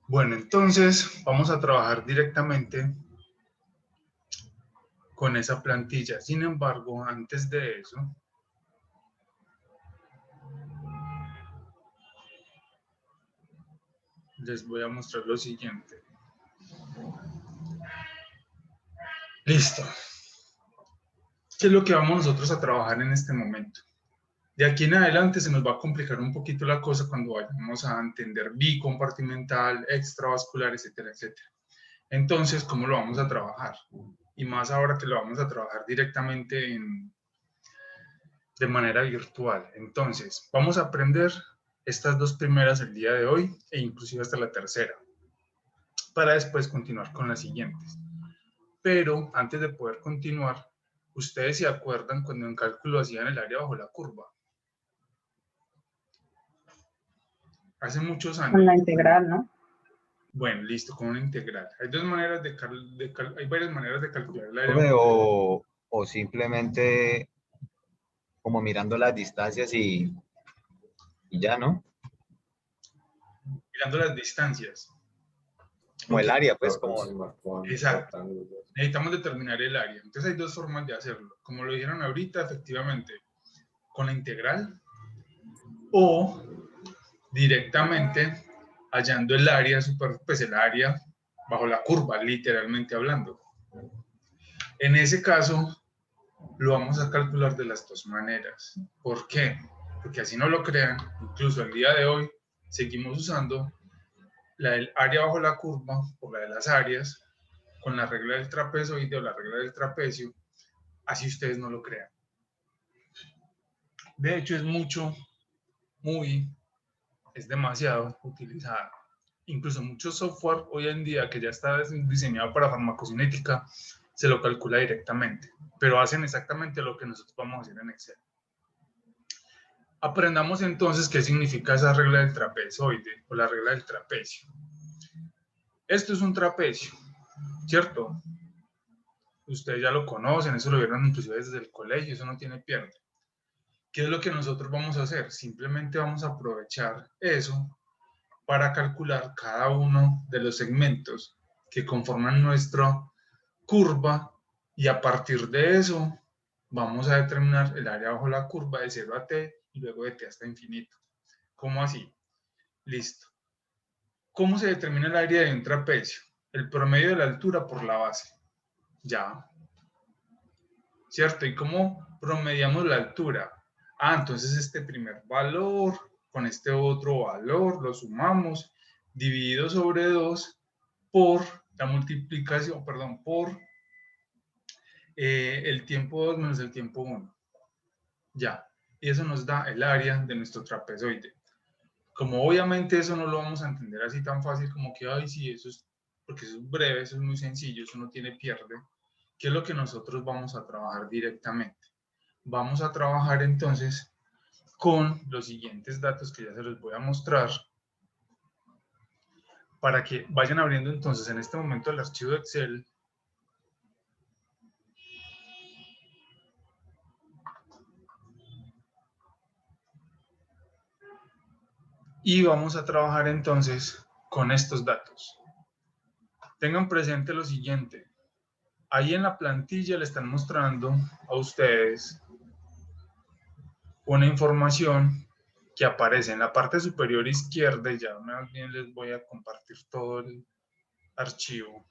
Bueno, entonces vamos a trabajar directamente con esa plantilla. Sin embargo, antes de eso, les voy a mostrar lo siguiente. Listo. ¿Qué es lo que vamos nosotros a trabajar en este momento? De aquí en adelante se nos va a complicar un poquito la cosa cuando vayamos a entender bicompartimental, extravascular, etcétera, etcétera. Entonces, ¿cómo lo vamos a trabajar? Y más ahora que lo vamos a trabajar directamente de manera virtual. Entonces, vamos a aprender estas dos primeras el día de hoy e inclusive hasta la tercera, para después continuar con las siguientes. Pero antes de poder continuar, ustedes se acuerdan cuando en cálculo hacían el área bajo la curva. Hace muchos Con años. la integral, ¿no? Bueno, listo, con una integral. Hay dos maneras hay varias maneras de calcular el área Profe, bajo la curva. o simplemente como mirando las distancias y ya, ¿no? Mirando las distancias. Como Ok, el área, pues, como... exacto. Necesitamos determinar el área. Entonces hay dos formas de hacerlo. Como lo dijeron ahorita, efectivamente, con la integral o directamente hallando el área, pues el área bajo la curva, literalmente hablando. En ese caso, lo vamos a calcular de las dos maneras. ¿Por qué? Porque así no lo crean, incluso el día de hoy seguimos usando la del área bajo la curva por la de las áreas, con la regla del trapezoide o la regla del trapecio, así ustedes no lo crean. De hecho, es demasiado utilizada. Incluso mucho software hoy en día que ya está diseñado para farmacocinética, se lo calcula directamente, pero hacen exactamente lo que nosotros vamos a hacer en Excel. Aprendamos entonces qué significa esa regla del trapezoide o la regla del trapecio. Esto es un trapecio, ¿cierto? Ustedes ya lo conocen, eso lo vieron inclusive desde el colegio, eso no tiene pierde. ¿Qué es lo que nosotros vamos a hacer? Simplemente vamos a aprovechar eso para calcular cada uno de los segmentos que conforman nuestra curva y a partir de eso vamos a determinar el área bajo la curva de 0 a t y luego de t hasta infinito. ¿Cómo así? Listo. ¿Cómo se determina el área de un trapecio? El promedio de la altura por la base. Ya. ¿Cierto? ¿Y cómo promediamos la altura? Ah, entonces este primer valor con este otro valor lo sumamos dividido sobre 2 por la multiplicación, perdón, por el tiempo 2 menos el tiempo 1. Ya. Y eso nos da el área de nuestro trapezoide. Como obviamente eso no lo vamos a entender así tan fácil como que, ay, sí, eso es, porque eso es breve, eso es muy sencillo, eso no tiene pierde, ¿qué es lo que nosotros vamos a trabajar directamente? Vamos a trabajar entonces con los siguientes datos que ya se los voy a mostrar para que vayan abriendo entonces en este momento el archivo de Excel. Y vamos a trabajar entonces con estos datos. Tengan presente lo siguiente. Ahí en la plantilla le están mostrando a ustedes una información que aparece en la parte superior izquierda y ya más bien les voy a compartir todo el archivo.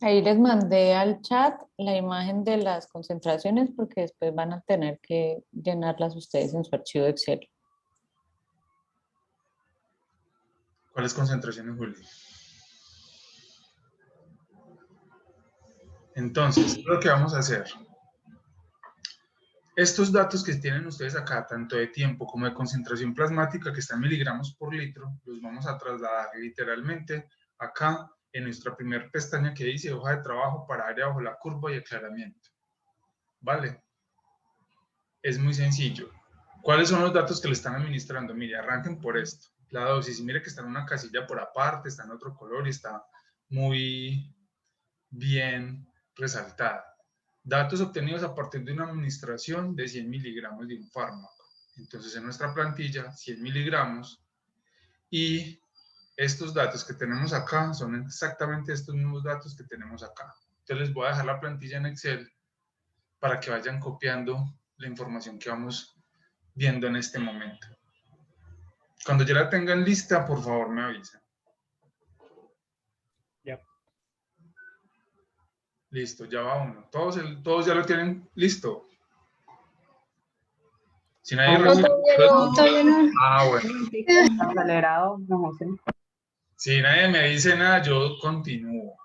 Ahí les mandé al chat la imagen de las concentraciones porque después van a tener que llenarlas ustedes en su archivo de Excel. ¿Cuáles concentraciones, Juli? Entonces, lo que vamos a hacer. Estos datos que tienen ustedes acá, tanto de tiempo como de concentración plasmática, que está en miligramos por litro, los vamos a trasladar literalmente acá en nuestra primera pestaña que dice hoja de trabajo para área bajo la curva y aclaramiento. ¿Vale? Es muy sencillo. ¿Cuáles son los datos que le están administrando? Mire, arranquen por esto. La dosis, mire que está en una casilla por aparte, está en otro color y está muy bien resaltada. Datos obtenidos a partir de una administración de 100 miligramos de un fármaco. Entonces, en nuestra plantilla, 100 miligramos. Y estos datos que tenemos acá son exactamente estos mismos datos que tenemos acá. Entonces, les voy a dejar la plantilla en Excel para que vayan copiando la información que vamos viendo en este momento. Cuando ya la tengan lista, por favor, me avisen. Ya. Listo, ya va uno. Todos ya lo tienen listo. Si nadie recibe... Todavía no. Ah, bueno. Acelerado, no José. Si nadie me dice nada, yo continúo.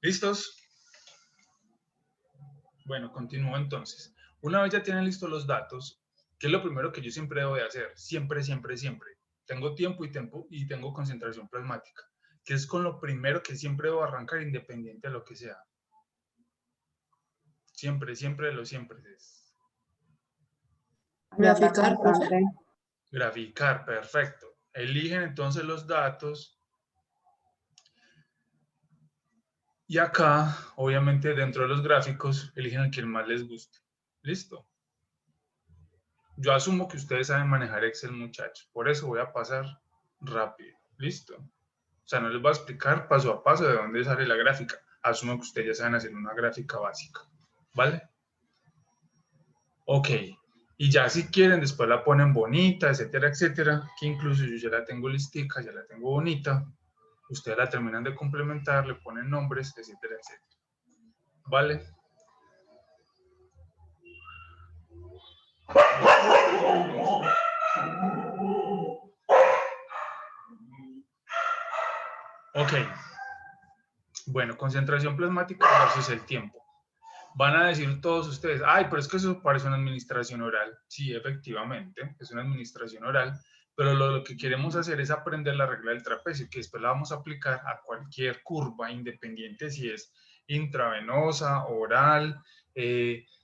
¿Listos? Bueno, continúo entonces. Una vez ya tienen listos los datos, ¿qué es lo primero que yo siempre debo de hacer? Siempre, siempre, siempre. Tengo tiempo y tengo concentración plasmática, que es con lo primero que siempre debo arrancar independiente de lo que sea. Siempre, siempre de lo siempre es. Graficar, profe. Graficar, perfecto. Eligen entonces los datos. Y acá, obviamente, dentro de los gráficos, eligen el que más les guste. ¿Listo? Yo asumo que ustedes saben manejar Excel, muchachos. Por eso voy a pasar rápido. ¿Listo? O sea, no les voy a explicar paso a paso de dónde sale la gráfica. Asumo que ustedes ya saben hacer una gráfica básica. ¿Vale? Ok. Y ya si quieren, después la ponen bonita, etcétera, etcétera. Que incluso yo ya la tengo listica, ya la tengo bonita. Ustedes la terminan de complementar, le ponen nombres, etcétera, etcétera. ¿Vale? Ok. Bueno, concentración plasmática versus el tiempo. Van a decir todos ustedes, ay, pero es que eso parece una administración oral. Sí, efectivamente, es una administración oral, pero lo que queremos hacer es aprender la regla del trapecio, que después la vamos a aplicar a cualquier curva, independiente si es intravenosa, oral,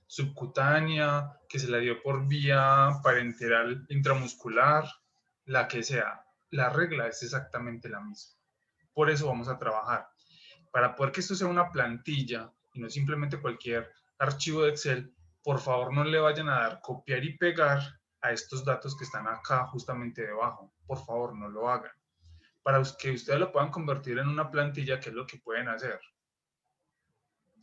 subcutánea, que se la dio por vía parenteral intramuscular, la que sea. La regla es exactamente la misma. Por eso vamos a trabajar. Para poder que esto sea una plantilla y no simplemente cualquier archivo de Excel, por favor no le vayan a dar copiar y pegar a estos datos que están acá justamente debajo. Por favor, no lo hagan. Para que ustedes lo puedan convertir en una plantilla, ¿qué es lo que pueden hacer?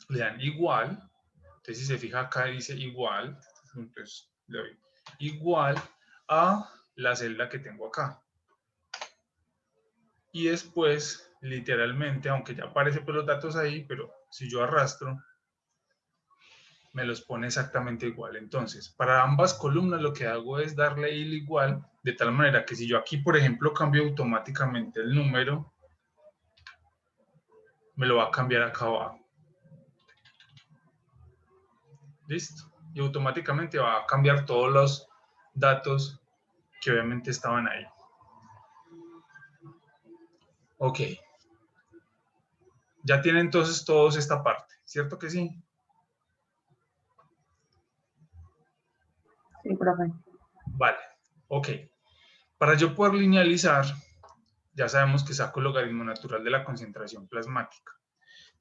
Le dan igual. Entonces, si se fija acá, dice igual. Entonces, le doy igual a la celda que tengo acá. Y después, literalmente, aunque ya aparecen los datos ahí, pero si yo arrastro, me los pone exactamente igual. Entonces, para ambas columnas lo que hago es darle el igual, de tal manera que si yo aquí, por ejemplo, cambio automáticamente el número, me lo va a cambiar acá abajo. ¿Listo? Y automáticamente va a cambiar todos los datos que obviamente estaban ahí. Ok. Ya tienen entonces todos esta parte, ¿cierto que sí? Sí, profe. Vale, ok. Para yo poder linealizar, ya sabemos que saco el logaritmo natural de la concentración plasmática.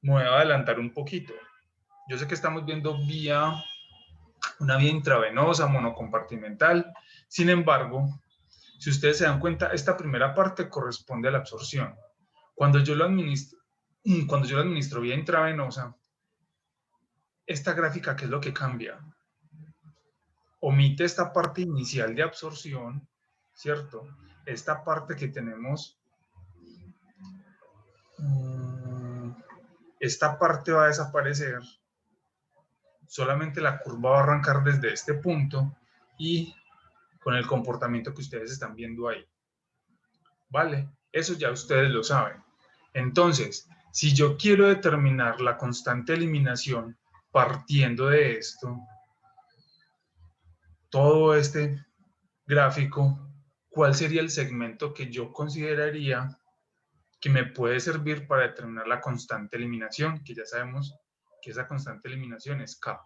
Me voy a adelantar un poquito. Yo sé que estamos viendo una vía intravenosa, monocompartimental. Sin embargo, si ustedes se dan cuenta, esta primera parte corresponde a la absorción. Cuando yo lo administro vía intravenosa, esta gráfica, ¿qué es lo que cambia? Omite esta parte inicial de absorción, ¿cierto? Esta parte que tenemos, esta parte va a desaparecer, solamente la curva va a arrancar desde este punto y con el comportamiento que ustedes están viendo ahí. ¿Vale? Eso ya ustedes lo saben. Entonces, si yo quiero determinar la constante de eliminación partiendo de esto, todo este gráfico, ¿cuál sería el segmento que yo consideraría que me puede servir para determinar la constante de eliminación? Que ya sabemos que esa constante de eliminación es K.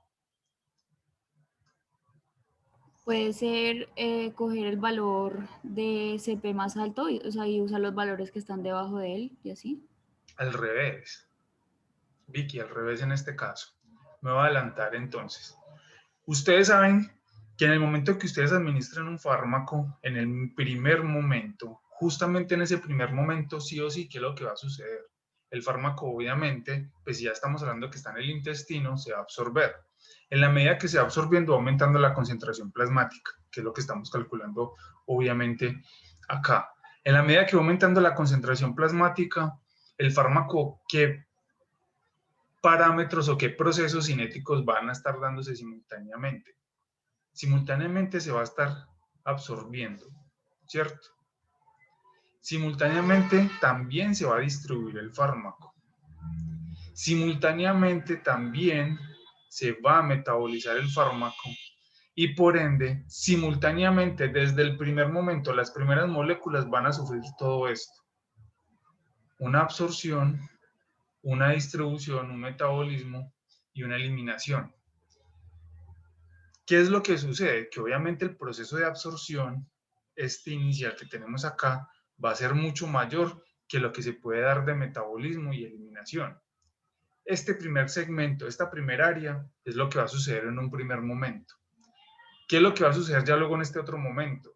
Puede ser coger el valor de CP más alto, o sea, y usar los valores que están debajo de él y así. Al revés. Vicky, al revés en este caso. Me voy a adelantar entonces. Ustedes saben que en el momento que ustedes administran un fármaco, en el primer momento, justamente en ese primer momento, sí o sí, ¿qué es lo que va a suceder? El fármaco, obviamente, pues ya estamos hablando que está en el intestino, se va a absorber. En la medida que se va absorbiendo, va aumentando la concentración plasmática, que es lo que estamos calculando, obviamente, acá. En la medida que va aumentando la concentración plasmática, el fármaco, ¿qué parámetros o qué procesos cinéticos van a estar dándose simultáneamente? Simultáneamente se va a estar absorbiendo, ¿cierto? Simultáneamente también se va a distribuir el fármaco. Simultáneamente también se va a metabolizar el fármaco y por ende, simultáneamente desde el primer momento, las primeras moléculas van a sufrir todo esto. Una absorción, una distribución, un metabolismo y una eliminación. ¿Qué es lo que sucede? Que obviamente el proceso de absorción, este inicial que tenemos acá, va a ser mucho mayor que lo que se puede dar de metabolismo y eliminación. Este primer segmento, esta primera área, es lo que va a suceder en un primer momento. ¿Qué es lo que va a suceder ya luego en este otro momento?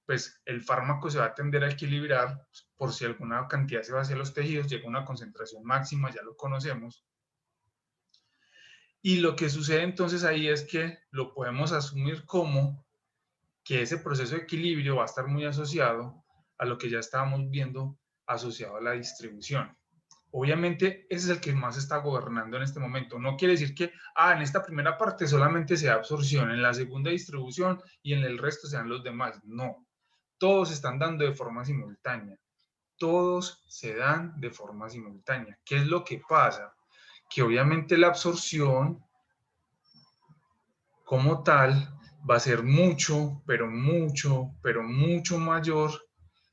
Pues el fármaco se va a tender a equilibrar, por si alguna cantidad se va hacia los tejidos, llega a una concentración máxima, ya lo conocemos. Y lo que sucede entonces ahí es que lo podemos asumir como que ese proceso de equilibrio va a estar muy asociado a lo que ya estábamos viendo asociado a la distribución. Obviamente ese es el que más está gobernando en este momento. No quiere decir que en esta primera parte solamente sea absorción, en la segunda distribución y en el resto sean los demás. No, todos se están dando de forma simultánea. Todos se dan de forma simultánea. ¿Qué es lo que pasa? Que obviamente la absorción como tal va a ser mucho, pero mucho, pero mucho mayor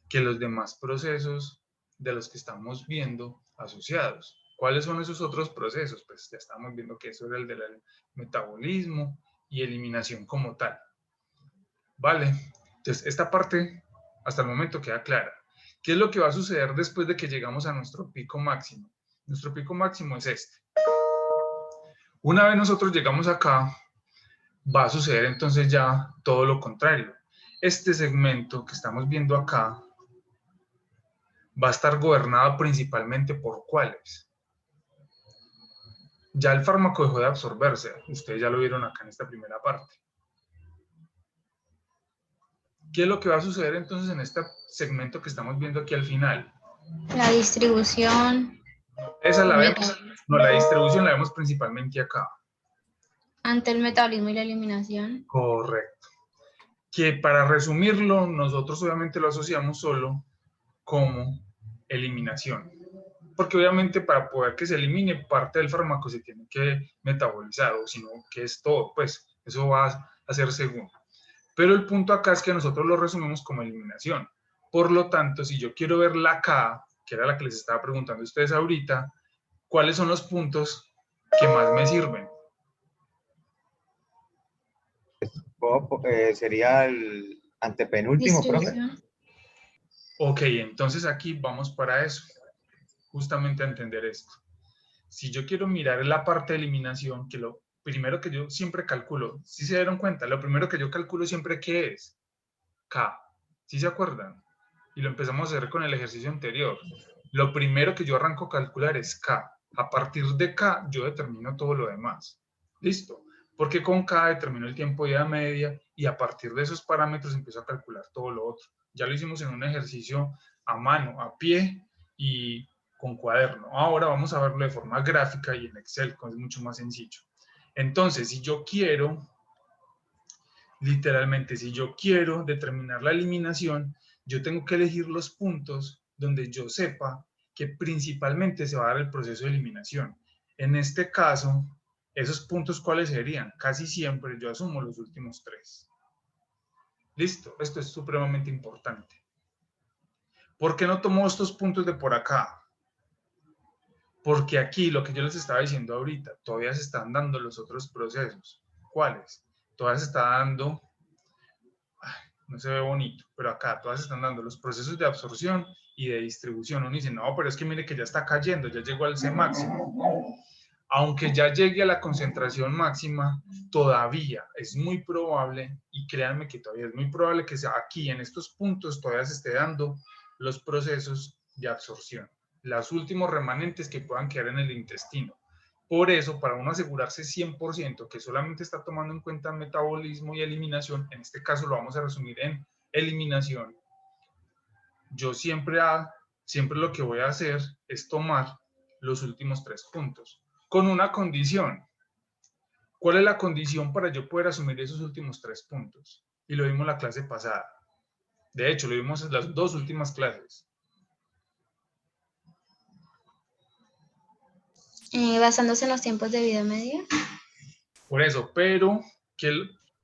que los demás procesos de los que estamos viendo asociados. ¿Cuáles son esos otros procesos? Pues ya estamos viendo que eso era el del metabolismo y eliminación como tal. Vale, entonces esta parte hasta el momento queda clara. ¿Qué es lo que va a suceder después de que llegamos a nuestro pico máximo? Nuestro pico máximo es este. Una vez nosotros llegamos acá, va a suceder entonces ya todo lo contrario. Este segmento que estamos viendo acá va a estar gobernado principalmente por ¿cuáles? Ya el fármaco dejó de absorberse, ustedes ya lo vieron acá en esta primera parte. ¿Qué es lo que va a suceder entonces en este segmento que estamos viendo aquí al final? La distribución Esa la vemos, no, la distribución la vemos principalmente acá. ante el metabolismo y la eliminación. Correcto. Que para resumirlo, nosotros obviamente lo asociamos solo como eliminación. Porque obviamente para poder que se elimine parte del fármaco se tiene que metabolizar, o si no, que es todo, pues eso va a ser segundo. Pero el punto acá es que nosotros lo resumimos como eliminación. Por lo tanto, si yo quiero ver la K, que era la que les estaba preguntando a ustedes ahorita, ¿cuáles son los puntos que más me sirven? Sería el antepenúltimo, profe. Distribución. Ok, entonces aquí vamos para eso, justamente a entender esto. Si yo quiero mirar la parte de eliminación, que lo primero que yo siempre calculo, si se dieron cuenta, lo primero que yo calculo siempre, ¿qué es? K. ¿Sí se acuerdan? Y lo empezamos a hacer con el ejercicio anterior. Lo primero que yo arranco a calcular es K. A partir de K, yo determino todo lo demás. Listo. Porque con K determino el tiempo de vida media y a partir de esos parámetros empiezo a calcular todo lo otro. Ya lo hicimos en un ejercicio a mano, a pie y con cuaderno. Ahora vamos a verlo de forma gráfica y en Excel, que es mucho más sencillo. Entonces, si yo quiero, literalmente, si yo quiero determinar la eliminación, yo tengo que elegir los puntos donde yo sepa que principalmente se va a dar el proceso de eliminación. En este caso, ¿esos puntos cuáles serían? Casi siempre yo asumo los últimos 3. Listo, esto es supremamente importante. ¿Por qué no tomo estos puntos de por acá? Porque aquí, lo que yo les estaba diciendo ahorita, todavía se están dando los otros procesos. ¿Cuáles? Todavía se está dando, no se ve bonito, pero acá todavía se están dando los procesos de absorción y de distribución. Uno dice, no, pero es que mire que ya está cayendo, ya llegó al C máximo. Aunque ya llegue a la concentración máxima, todavía es muy probable, y créanme que todavía es muy probable que sea aquí, en estos puntos, todavía se esté dando los procesos de absorción, los últimos remanentes que puedan quedar en el intestino. Por eso, para uno asegurarse 100% que solamente está tomando en cuenta metabolismo y eliminación, en este caso lo vamos a resumir en eliminación, yo siempre lo que voy a hacer es tomar los últimos 3 puntos. Con una condición. ¿Cuál es la condición para yo poder asumir esos últimos 3 puntos? Y lo vimos la clase pasada. De hecho, lo vimos en las 2 últimas clases. Basándose en los tiempos de vida media. Por eso, pero, o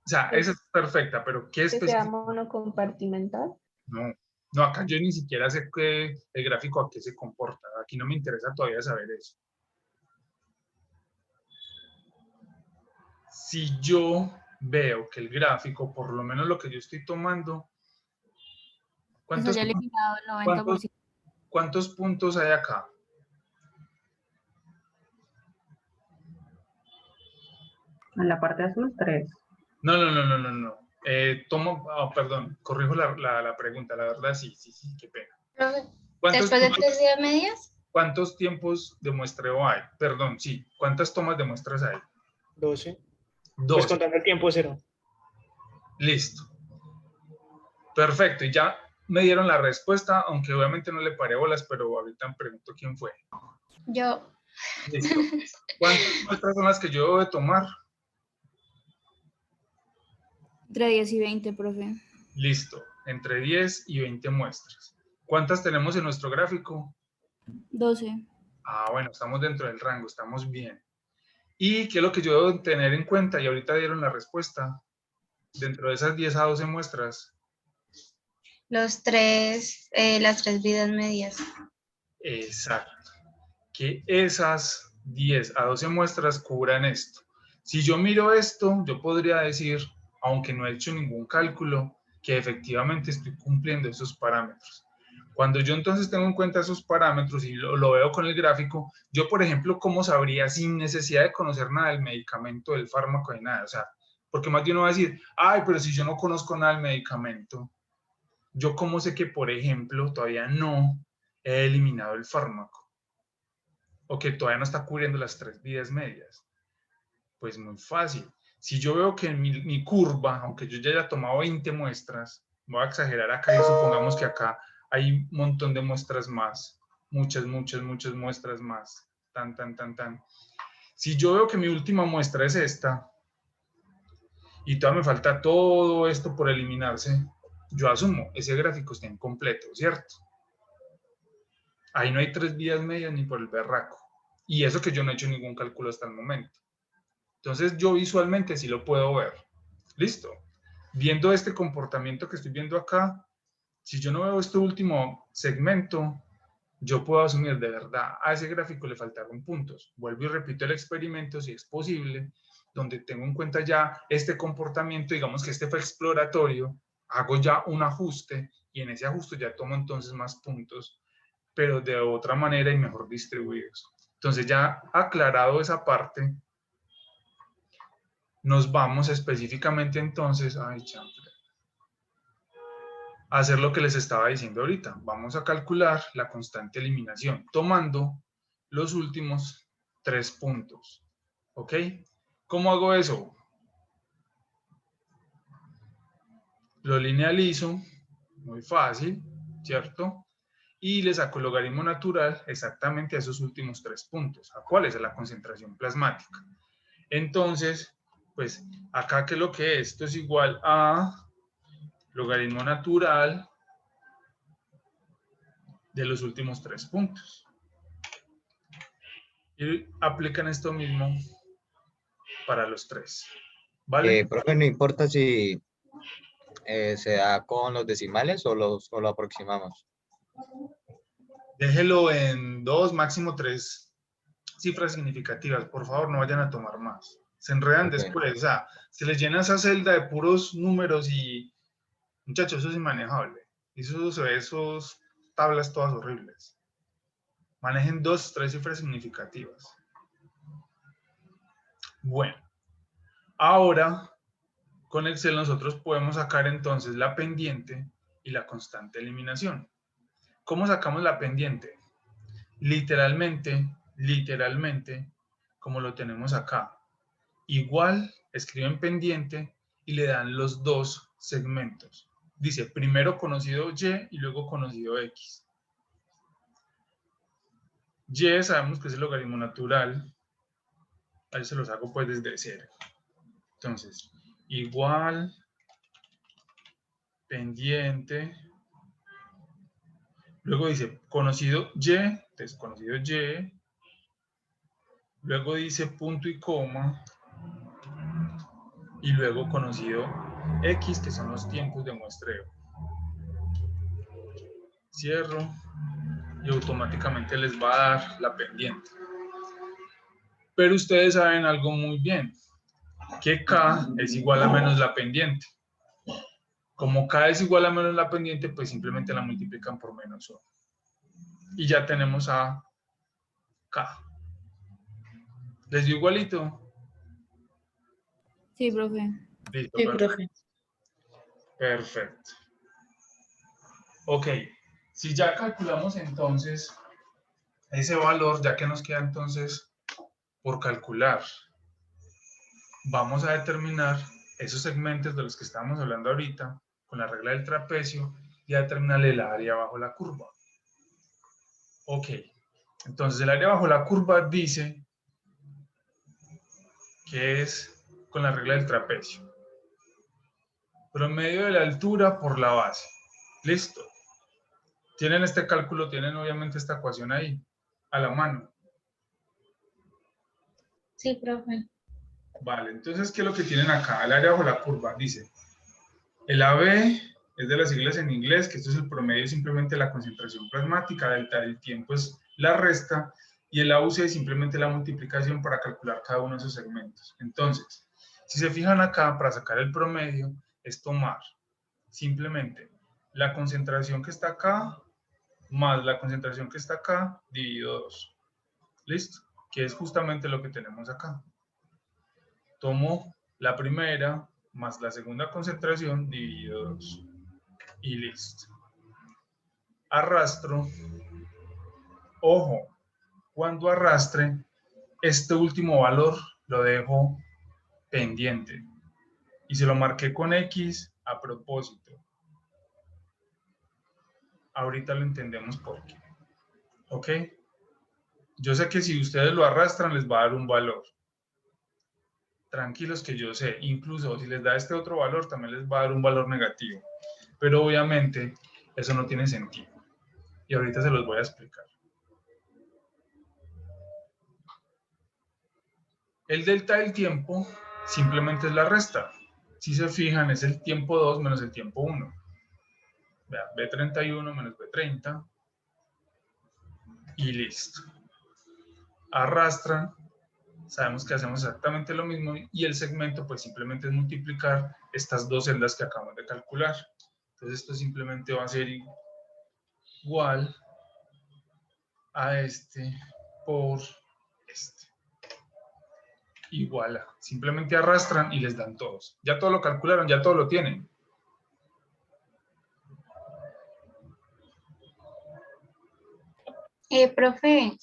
sea, esa es perfecta, pero ¿qué Que sea específico? monocompartimental. No, acá yo ni siquiera sé el gráfico a qué se comporta. Aquí no me interesa todavía saber eso. Si yo veo que el gráfico, por lo menos lo que yo estoy tomando, Eso ya eliminado el 90%. ¿cuántos puntos hay acá? En la parte azul, 3. No. Perdón, corrijo la pregunta, la verdad sí, qué pena. Después de 3 días medias. ¿Cuántos tiempos de muestreo hay? Perdón, sí, ¿cuántas tomas de muestras hay? 12. 12. Pues contando el tiempo 0. Listo. Perfecto, y ya me dieron la respuesta, aunque obviamente no le paré bolas, pero ahorita me pregunto quién fue. Yo. Listo. ¿Cuántas muestras son las que yo debo de tomar? Entre 10 y 20, profe. Listo, entre 10 y 20 muestras. ¿Cuántas tenemos en nuestro gráfico? 12. Ah, bueno, estamos dentro del rango, estamos bien. ¿Y qué es lo que yo debo tener en cuenta? Y ahorita dieron la respuesta. Dentro de esas 10 a 12 muestras. Las 3 vidas medias. Exacto. Que esas 10 a 12 muestras cubran esto. Si yo miro esto, yo podría decir, aunque no he hecho ningún cálculo, que efectivamente estoy cumpliendo esos parámetros. Cuando yo entonces tengo en cuenta esos parámetros y lo veo con el gráfico, yo, por ejemplo, ¿cómo sabría sin necesidad de conocer nada del medicamento, del fármaco, de nada? O sea, porque más de uno va a decir, ay, pero si yo no conozco nada del medicamento, ¿yo cómo sé que, por ejemplo, todavía no he eliminado el fármaco? O que todavía no está cubriendo las 3 vidas medias. Pues muy fácil. Si yo veo que en mi curva, aunque yo ya haya tomado 20 muestras, voy a exagerar acá y supongamos que acá hay un montón de muestras más, muchas muestras más, tan. Si yo veo que mi última muestra es esta, y todavía me falta todo esto por eliminarse, yo asumo, ese gráfico está incompleto, ¿cierto? Ahí no hay 3 vidas medias ni por el berraco. Y eso que yo no he hecho ningún cálculo hasta el momento. Entonces yo visualmente sí lo puedo ver. ¿Listo? Viendo este comportamiento que estoy viendo acá, si yo no veo este último segmento, yo puedo asumir de verdad, a ese gráfico le faltaron puntos. Vuelvo y repito el experimento, si es posible, donde tengo en cuenta ya este comportamiento, digamos que este fue exploratorio, hago ya un ajuste y en ese ajuste ya tomo entonces más puntos, pero de otra manera y mejor distribuidos. Entonces ya aclarado esa parte, nos vamos específicamente entonces a hacer lo que les estaba diciendo ahorita. Vamos a calcular la constante eliminación, tomando los últimos 3 puntos. ¿Ok? ¿Cómo hago eso? Lo linealizo, muy fácil, ¿cierto? Y le saco el logaritmo natural exactamente a esos últimos 3 puntos. ¿A cuál es? A la concentración plasmática. Entonces, pues acá, ¿qué es lo que es? Esto es igual a logaritmo natural de los últimos 3 puntos. Y aplican esto mismo para los 3. ¿Vale? Profe, no importa si se da con los decimales o lo aproximamos. Déjelo en 2, máximo 3 cifras significativas. Por favor, no vayan a tomar más. Se enredan Ok. después. O sea, se les llena esa celda de puros números y, muchachos, eso es inmanejable. Eso se ve, esos tablas todas horribles. Manejen 2, 3 cifras significativas. Bueno, ahora con Excel nosotros podemos sacar entonces la pendiente y la constante de eliminación. ¿Cómo sacamos la pendiente? Literalmente, como lo tenemos acá. Igual, escriben pendiente y le dan los 2 segmentos. Dice, primero conocido Y y luego conocido X. Y sabemos que es el logaritmo natural. Ahí se los hago pues desde 0. Entonces, igual, pendiente. Luego dice conocido Y, entonces conocido Y. Luego dice punto y coma. Y luego conocido X, que son los tiempos de muestreo. Cierro y automáticamente les va a dar la pendiente. Pero ustedes saben algo muy bien, que K es igual a menos la pendiente. Como K es igual a menos la pendiente, pues simplemente la multiplican por menos 1. Y ya tenemos a K. ¿Les dio igualito? Sí, profe. Listo, Sí, perfecto. profe. Perfecto. Ok, si ya calculamos entonces ese valor, ya que nos queda entonces por calcular, vamos a determinar esos segmentos de los que estábamos hablando ahorita con la regla del trapecio y a determinar el área bajo la curva. Ok, entonces el área bajo la curva dice que es con la regla del trapecio. Promedio de la altura por la base. Listo. Tienen este cálculo, tienen obviamente esta ecuación ahí, a la mano. Sí, profe. Vale, entonces, ¿qué es lo que tienen acá? El área bajo la curva, dice. El AB es de las siglas en inglés, que esto es el promedio, simplemente la concentración plasmática, delta del tiempo es la resta, y el AUC es simplemente la multiplicación para calcular cada uno de esos segmentos. Entonces, si se fijan acá, para sacar el promedio, es tomar simplemente la concentración que está acá, más la concentración que está acá, dividido 2. ¿Listo? Que es justamente lo que tenemos acá. Tomo la primera más la segunda concentración dividido 2. Y listo. Arrastro. Ojo, cuando arrastre, este último valor lo dejo pendiente. Y se lo marqué con X a propósito. Ahorita lo entendemos por qué. ¿Ok? Yo sé que si ustedes lo arrastran les va a dar un valor. Tranquilos que yo sé, incluso si les da este otro valor también les va a dar un valor negativo. Pero obviamente eso no tiene sentido. Y ahorita se los voy a explicar. El delta del tiempo simplemente es la resta. Si se fijan, es el tiempo 2 menos el tiempo 1. Vean, B31 menos B30. Y listo. Arrastran. Sabemos que hacemos exactamente lo mismo. Y el segmento, pues simplemente es multiplicar estas dos celdas que acabamos de calcular. Entonces, esto simplemente va a ser igual a este por este. Igual a. Simplemente arrastran y les dan todos. Ya todo lo calcularon, ya todo lo tienen. Profe,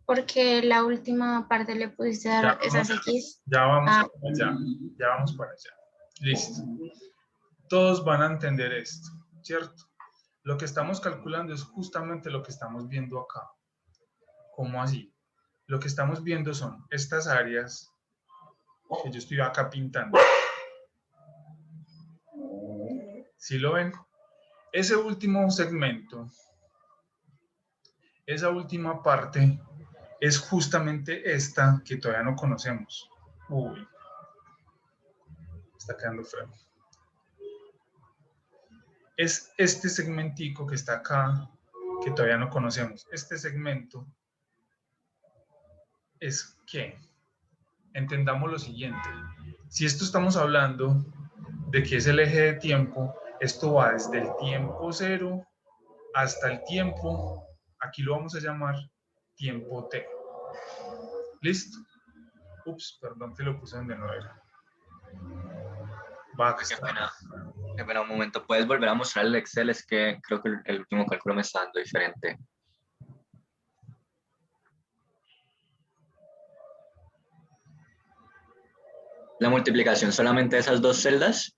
Porque la última parte le pudiste dar esas X. Ya vamos Ah. para allá. Ya vamos para allá. Listo. Todos van a entender esto, ¿cierto? Lo que estamos calculando es justamente lo que estamos viendo acá. ¿Cómo así? Lo que estamos viendo son estas áreas que yo estoy acá pintando. ¿Sí lo ven? Ese último segmento, esa última parte, es justamente esta que todavía no conocemos. Uy, está quedando feo. Es este segmentico que está acá, que todavía no conocemos. Este segmento es que, entendamos lo siguiente. Si esto estamos hablando de que es el eje de tiempo, esto va desde el tiempo cero hasta el tiempo, aquí lo vamos a llamar tiempo t. ¿Listo? Ups, perdón que lo puse donde no era. Va a estar. Qué pena, un momento. ¿Puedes volver a mostrar el Excel? Es que creo que el último cálculo me está dando diferente. ¿La multiplicación solamente de esas dos celdas?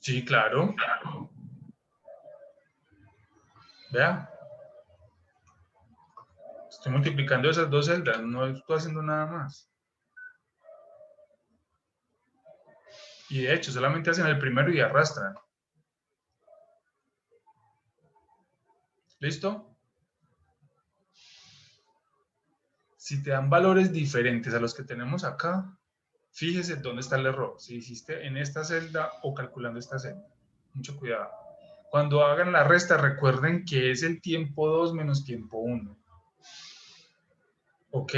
Sí, claro. Vea. Estoy multiplicando esas dos celdas, no estoy haciendo nada más. Y de hecho, solamente hacen el primero y arrastran. ¿Listo? Si te dan valores diferentes a los que tenemos acá, fíjese dónde está el error. Si hiciste en esta celda o calculando esta celda. Mucho cuidado. Cuando hagan la resta, recuerden que es el tiempo 2 menos tiempo 1. ¿Ok?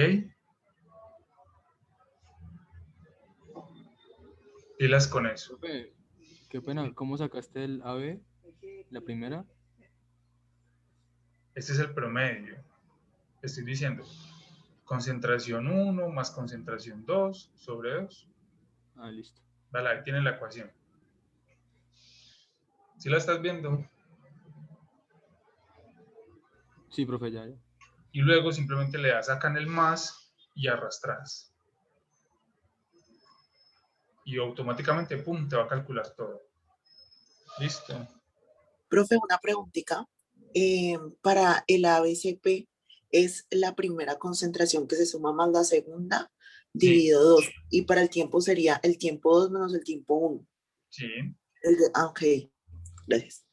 Pilas con eso. Profe, qué pena, ¿cómo sacaste el AB, la primera? Este es el promedio. Estoy diciendo, concentración 1 más concentración 2 sobre 2. Ah, listo. Vale, ahí tienen la ecuación. ¿Sí la estás viendo? Sí, profe, ya. Y luego simplemente le das acá en el más y arrastras. Y automáticamente, pum, te va a calcular todo. ¿Listo? Profe, una preguntita. Para el ABCP, ¿es la primera concentración que se suma más la segunda dividido 2? Y para el tiempo sería el tiempo 2 menos el tiempo 1. Sí. Ok, gracias.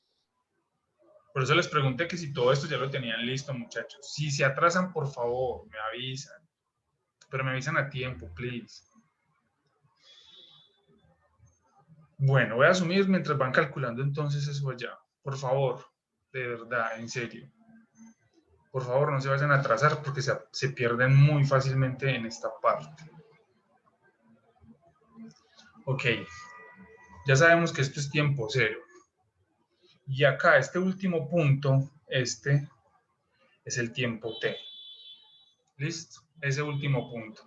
Por eso les pregunté que si todo esto ya lo tenían listo, muchachos. Si se atrasan, por favor, me avisan. Pero me avisan a tiempo, please. Bueno, voy a asumir mientras van calculando entonces eso allá. Por favor, de verdad, en serio. Por favor, no se vayan a atrasar porque se pierden muy fácilmente en esta parte. Ok, ya sabemos que esto es tiempo cero. Y acá, este último punto, este es el tiempo t. ¿Listo? Ese último punto.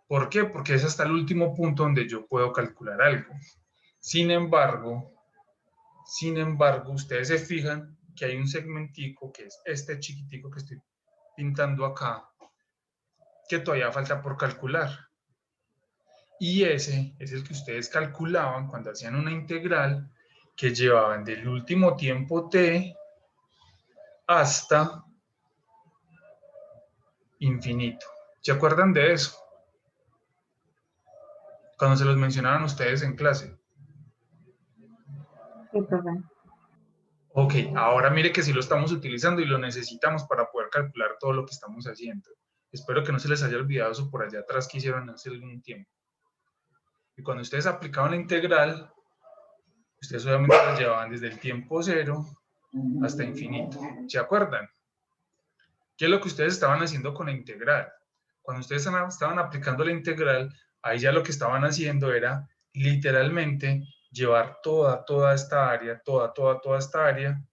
¿Por qué? Porque es hasta el último punto donde yo puedo calcular algo. Sin embargo, ustedes se fijan que hay un segmentico, que es este chiquitico que estoy pintando acá, que todavía falta por calcular. Y ese es el que ustedes calculaban cuando hacían una integral que llevaban del último tiempo t hasta infinito. ¿Se acuerdan de eso? Cuando se los mencionaban ustedes en clase. Sí, profe. Ok, ahora mire que sí lo estamos utilizando y lo necesitamos para poder calcular todo lo que estamos haciendo. Espero que no se les haya olvidado eso por allá atrás que hicieron hace algún tiempo. Y cuando ustedes aplicaban la integral, ustedes obviamente las llevaban desde el tiempo cero hasta infinito. ¿Se acuerdan? ¿Qué es lo que ustedes estaban haciendo con la integral? Cuando ustedes estaban aplicando la integral, ahí ya lo que estaban haciendo era literalmente llevar toda esta área, toda esta área,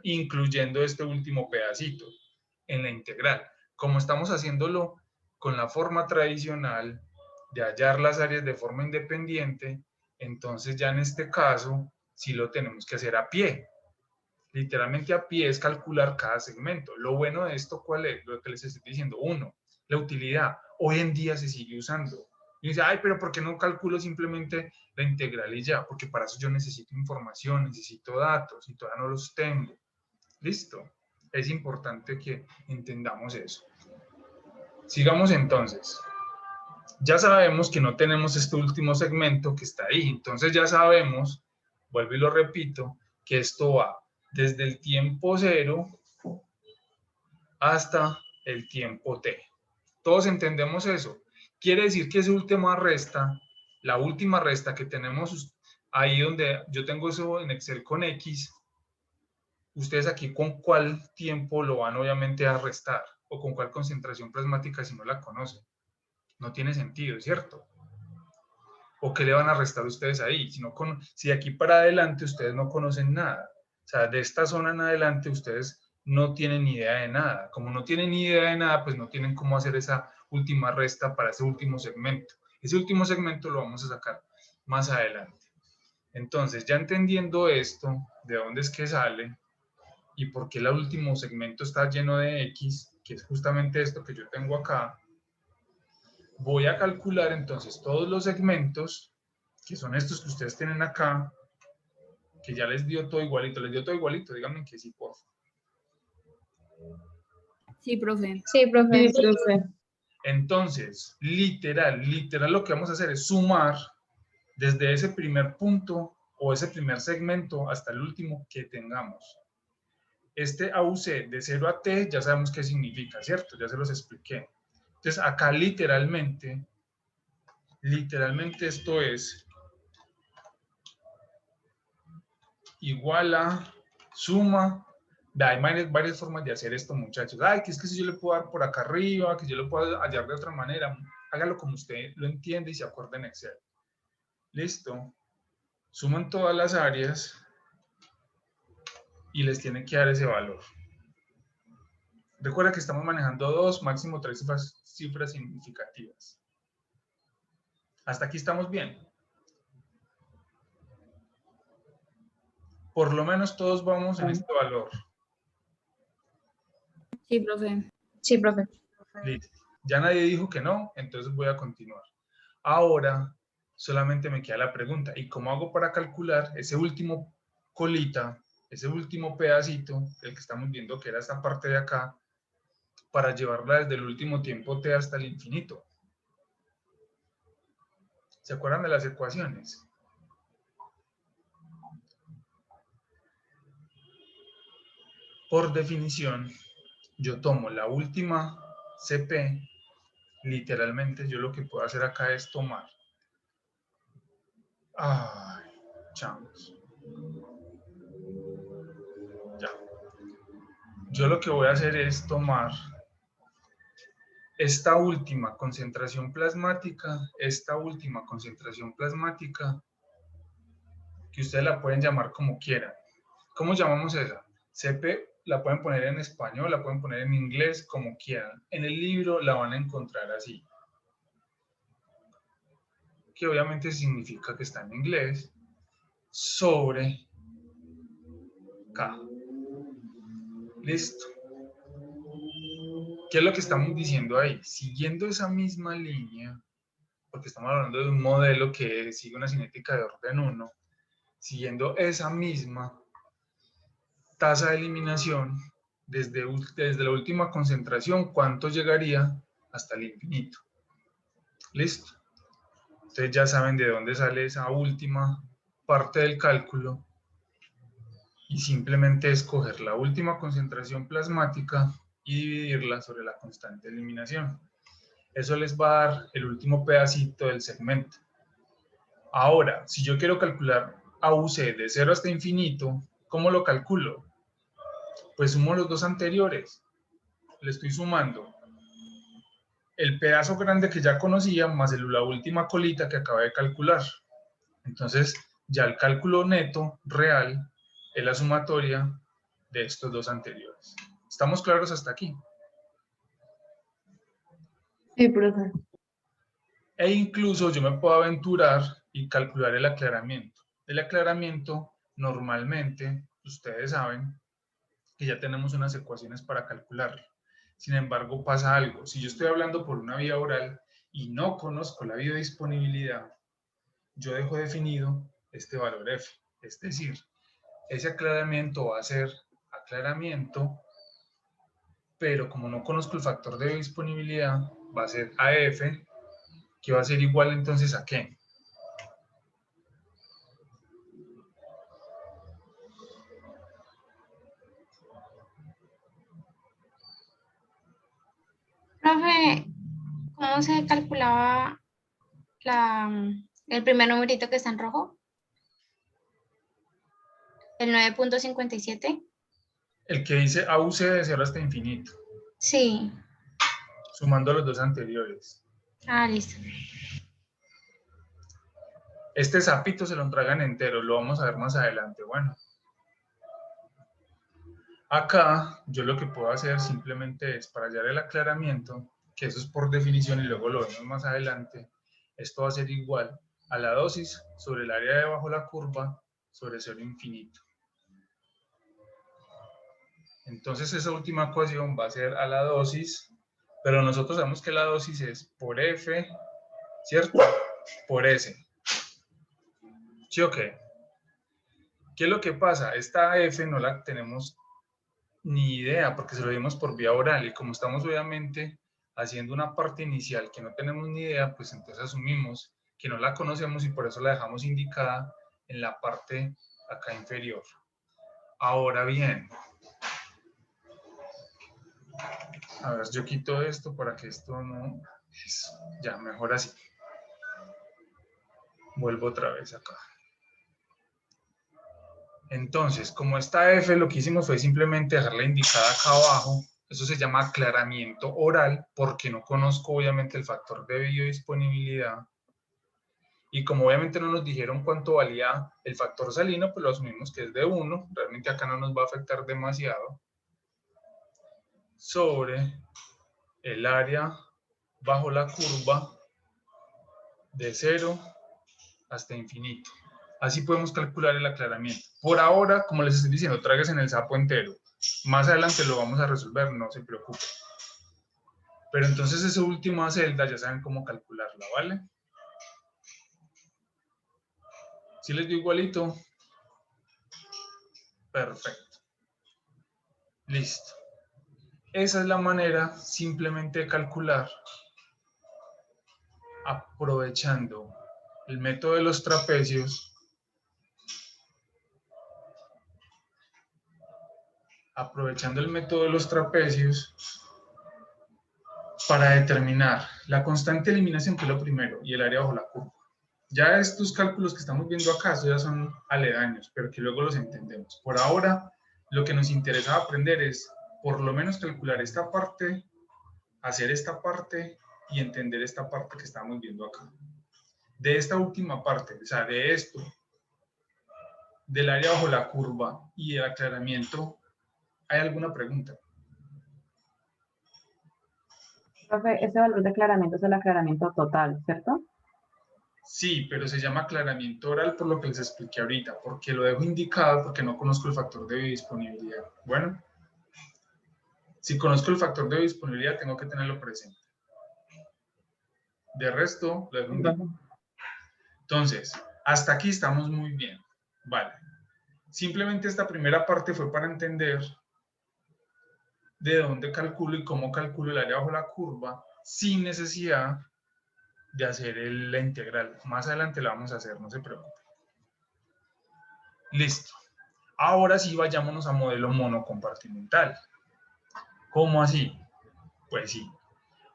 incluyendo este último pedacito en la integral. Como estamos haciéndolo con la forma tradicional de hallar las áreas de forma independiente, entonces ya en este caso sí lo tenemos que hacer a pie. Literalmente a pie es calcular cada segmento. Lo bueno de esto, ¿cuál es? Lo que les estoy diciendo. Uno, la utilidad. Hoy en día se sigue usando. Y dice, ay, pero ¿por qué no calculo simplemente la integral y ya? Porque para eso yo necesito información, necesito datos y todavía no los tengo. ¿Listo? Es importante que entendamos eso. Sigamos entonces. Ya sabemos que no tenemos este último segmento que está ahí. Entonces ya sabemos, vuelvo y lo repito, que esto va desde el tiempo 0 hasta el tiempo t. Todos entendemos eso. Quiere decir que esa última resta, la última resta que tenemos ahí donde yo tengo eso en Excel con X, ustedes aquí con cuál tiempo lo van obviamente a restar o con cuál concentración plasmática si no la conocen. No tiene sentido, ¿cierto? ¿O qué le van a restar ustedes ahí? Si de aquí para adelante ustedes no conocen nada. O sea, de esta zona en adelante ustedes no tienen ni idea de nada. Como no tienen ni idea de nada, pues no tienen cómo hacer esa última resta para ese último segmento. Ese último segmento lo vamos a sacar más adelante. Entonces, ya entendiendo esto, de dónde es que sale y por qué el último segmento está lleno de X, que es justamente esto que yo tengo acá, voy a calcular entonces todos los segmentos, que son estos que ustedes tienen acá, que ya les dio todo igualito. ¿Les dio todo igualito? Díganme que sí, por favor. Sí, profe. Sí, profe. Entonces, literal lo que vamos a hacer es sumar desde ese primer punto o ese primer segmento hasta el último que tengamos. Este AUC de 0 a T ya sabemos qué significa, ¿cierto? Ya se los expliqué. Entonces, acá literalmente esto es igual a suma. Hay varias formas de hacer esto, muchachos. Ay, que es que si yo le puedo dar por acá arriba, que yo lo puedo hallar de otra manera. Hágalo como usted lo entiende y se acuerde en Excel. Listo. Suman todas las áreas y les tiene que dar ese valor. Recuerda que estamos manejando 2, máximo 3 cifras significativas. Hasta aquí estamos bien. Por lo menos todos vamos en este valor. Sí, profe. Sí, profe. Listo. Ya nadie dijo que no, entonces voy a continuar. Ahora solamente me queda la pregunta, ¿y cómo hago para calcular ese último colita, ese último pedacito, el que estamos viendo que era esta parte de acá, para llevarla desde el último tiempo t hasta el infinito? ¿Se acuerdan de las ecuaciones? Por definición, yo tomo la última CP, literalmente yo lo que puedo hacer acá es tomar. Ay, chamos. Ya. Yo lo que voy a hacer es tomar esta última concentración plasmática, que ustedes la pueden llamar como quieran. ¿Cómo llamamos esa? CP la pueden poner en español, la pueden poner en inglés, como quieran. En el libro la van a encontrar así. Que obviamente significa que está en inglés, sobre K. Listo. ¿Qué es lo que estamos diciendo ahí? Siguiendo esa misma línea, porque estamos hablando de un modelo que sigue una cinética de orden 1, siguiendo esa misma tasa de eliminación, desde la última concentración, ¿cuánto llegaría hasta el infinito? Listo. Ustedes ya saben de dónde sale esa última parte del cálculo y simplemente escoger la última concentración plasmática y dividirla sobre la constante de eliminación. Eso les va a dar el último pedacito del segmento. Ahora, si yo quiero calcular AUC de 0 hasta infinito, ¿cómo lo calculo? Pues sumo los dos anteriores. Le estoy sumando el pedazo grande que ya conocía más la última colita que acabé de calcular. Entonces, ya el cálculo neto real es la sumatoria de estos dos anteriores. ¿Estamos claros hasta aquí? Sí, profe. E incluso yo me puedo aventurar y calcular el aclaramiento. El aclaramiento, normalmente, ustedes saben que ya tenemos unas ecuaciones para calcularlo. Sin embargo, pasa algo. Si yo estoy hablando por una vía oral y no conozco la biodisponibilidad, yo dejo definido este valor f. Es decir, ese aclaramiento va a ser aclaramiento, pero como no conozco el factor de biodisponibilidad, va a ser AF, que va a ser igual entonces a ¿qué? Profe, ¿cómo se calculaba el primer numerito que está en rojo? ¿El 9.57? El que dice AUC de 0 hasta infinito, Sí. sumando los dos anteriores. Ah, listo. Este sapito se lo tragan entero, lo vamos a ver más adelante. Bueno, acá yo lo que puedo hacer simplemente es, para hallar el aclaramiento, que eso es por definición y luego lo vemos más adelante, esto va a ser igual a la dosis sobre el área de bajo la curva sobre 0 infinito. Entonces esa última ecuación va a ser a la dosis, pero nosotros sabemos que la dosis es por F, ¿cierto? Por S. ¿Sí o qué? ¿Qué es lo que pasa? Esta F no la tenemos ni idea porque se lo dimos por vía oral y como estamos obviamente haciendo una parte inicial que no tenemos ni idea, pues entonces asumimos que no la conocemos y por eso la dejamos indicada en la parte acá inferior. Ahora bien, a ver, yo quito esto para que esto no... Eso, ya, mejor así. Vuelvo otra vez acá. Entonces, como esta F lo que hicimos fue simplemente dejarla indicada acá abajo, eso se llama aclaramiento oral, porque no conozco obviamente el factor de biodisponibilidad. Y como obviamente no nos dijeron cuánto valía el factor salino, pues lo asumimos que es de 1, realmente acá no nos va a afectar demasiado, sobre el área bajo la curva de 0 hasta infinito. Así podemos calcular el aclaramiento. Por ahora, como les estoy diciendo, tráguense en el sapo entero. Más adelante lo vamos a resolver, no se preocupen. Pero entonces esa última celda ya saben cómo calcularla, ¿vale? ¿Sí les dio igualito? Perfecto. Listo. Esa es la manera simplemente de calcular aprovechando el método de los trapecios. Aprovechando el método de los trapecios para determinar la constante de eliminación, que es lo primero, y el área bajo la curva. Ya estos cálculos que estamos viendo acá, ya son aledaños, pero que luego los entendemos. Por ahora, lo que nos interesa aprender es, por lo menos, calcular esta parte, hacer esta parte y entender esta parte que estamos viendo acá. De esta última parte, o sea, de esto, del área bajo la curva y el aclaramiento, ¿hay alguna pregunta? Profe, ese valor de aclaramiento es el aclaramiento total, ¿cierto? Sí, pero se llama aclaramiento oral por lo que les expliqué ahorita, porque lo dejo indicado porque no conozco el factor de biodisponibilidad. Bueno, si conozco el factor de biodisponibilidad, tengo que tenerlo presente. De resto, lo dejo indicado. Entonces, hasta aquí estamos muy bien. Vale. Simplemente esta primera parte fue para entender de dónde calculo y cómo calculo el área bajo la curva sin necesidad de hacer la integral. Más adelante la vamos a hacer, no se preocupen. Listo. Ahora sí vayámonos a modelo monocompartimental. ¿Cómo así? Pues sí.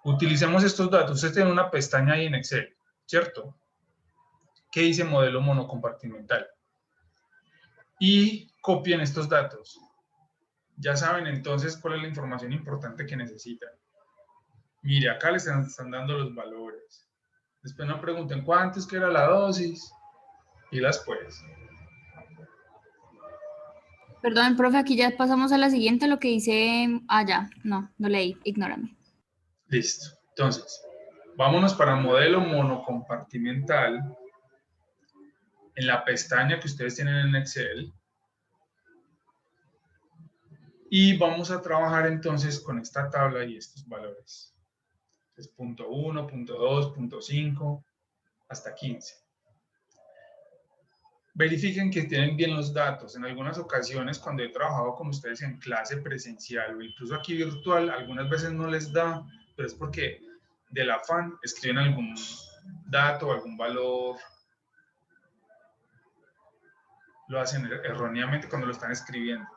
Utilicemos estos datos. Ustedes tienen una pestaña ahí en Excel, ¿cierto? ¿Qué dice modelo monocompartimental? Y copien estos datos. Ya saben entonces cuál es la información importante que necesitan. Mire, acá les están dando los valores. Después no pregunten cuánto es que era la dosis y las pues. Perdón, profe, aquí ya pasamos a la siguiente, lo que dice... Ah, ya, no leí, ignórame. Listo. Entonces, vámonos para modelo monocompartimental. En la pestaña que ustedes tienen en Excel. Y vamos a trabajar entonces con esta tabla y estos valores. Entonces, punto 1, punto 2, punto 5, hasta 15. Verifiquen que tienen bien los datos. En algunas ocasiones, cuando he trabajado con ustedes en clase presencial o incluso aquí virtual, algunas veces no les da, pero es porque del afán escriben algún dato, algún valor, lo hacen erróneamente cuando lo están escribiendo.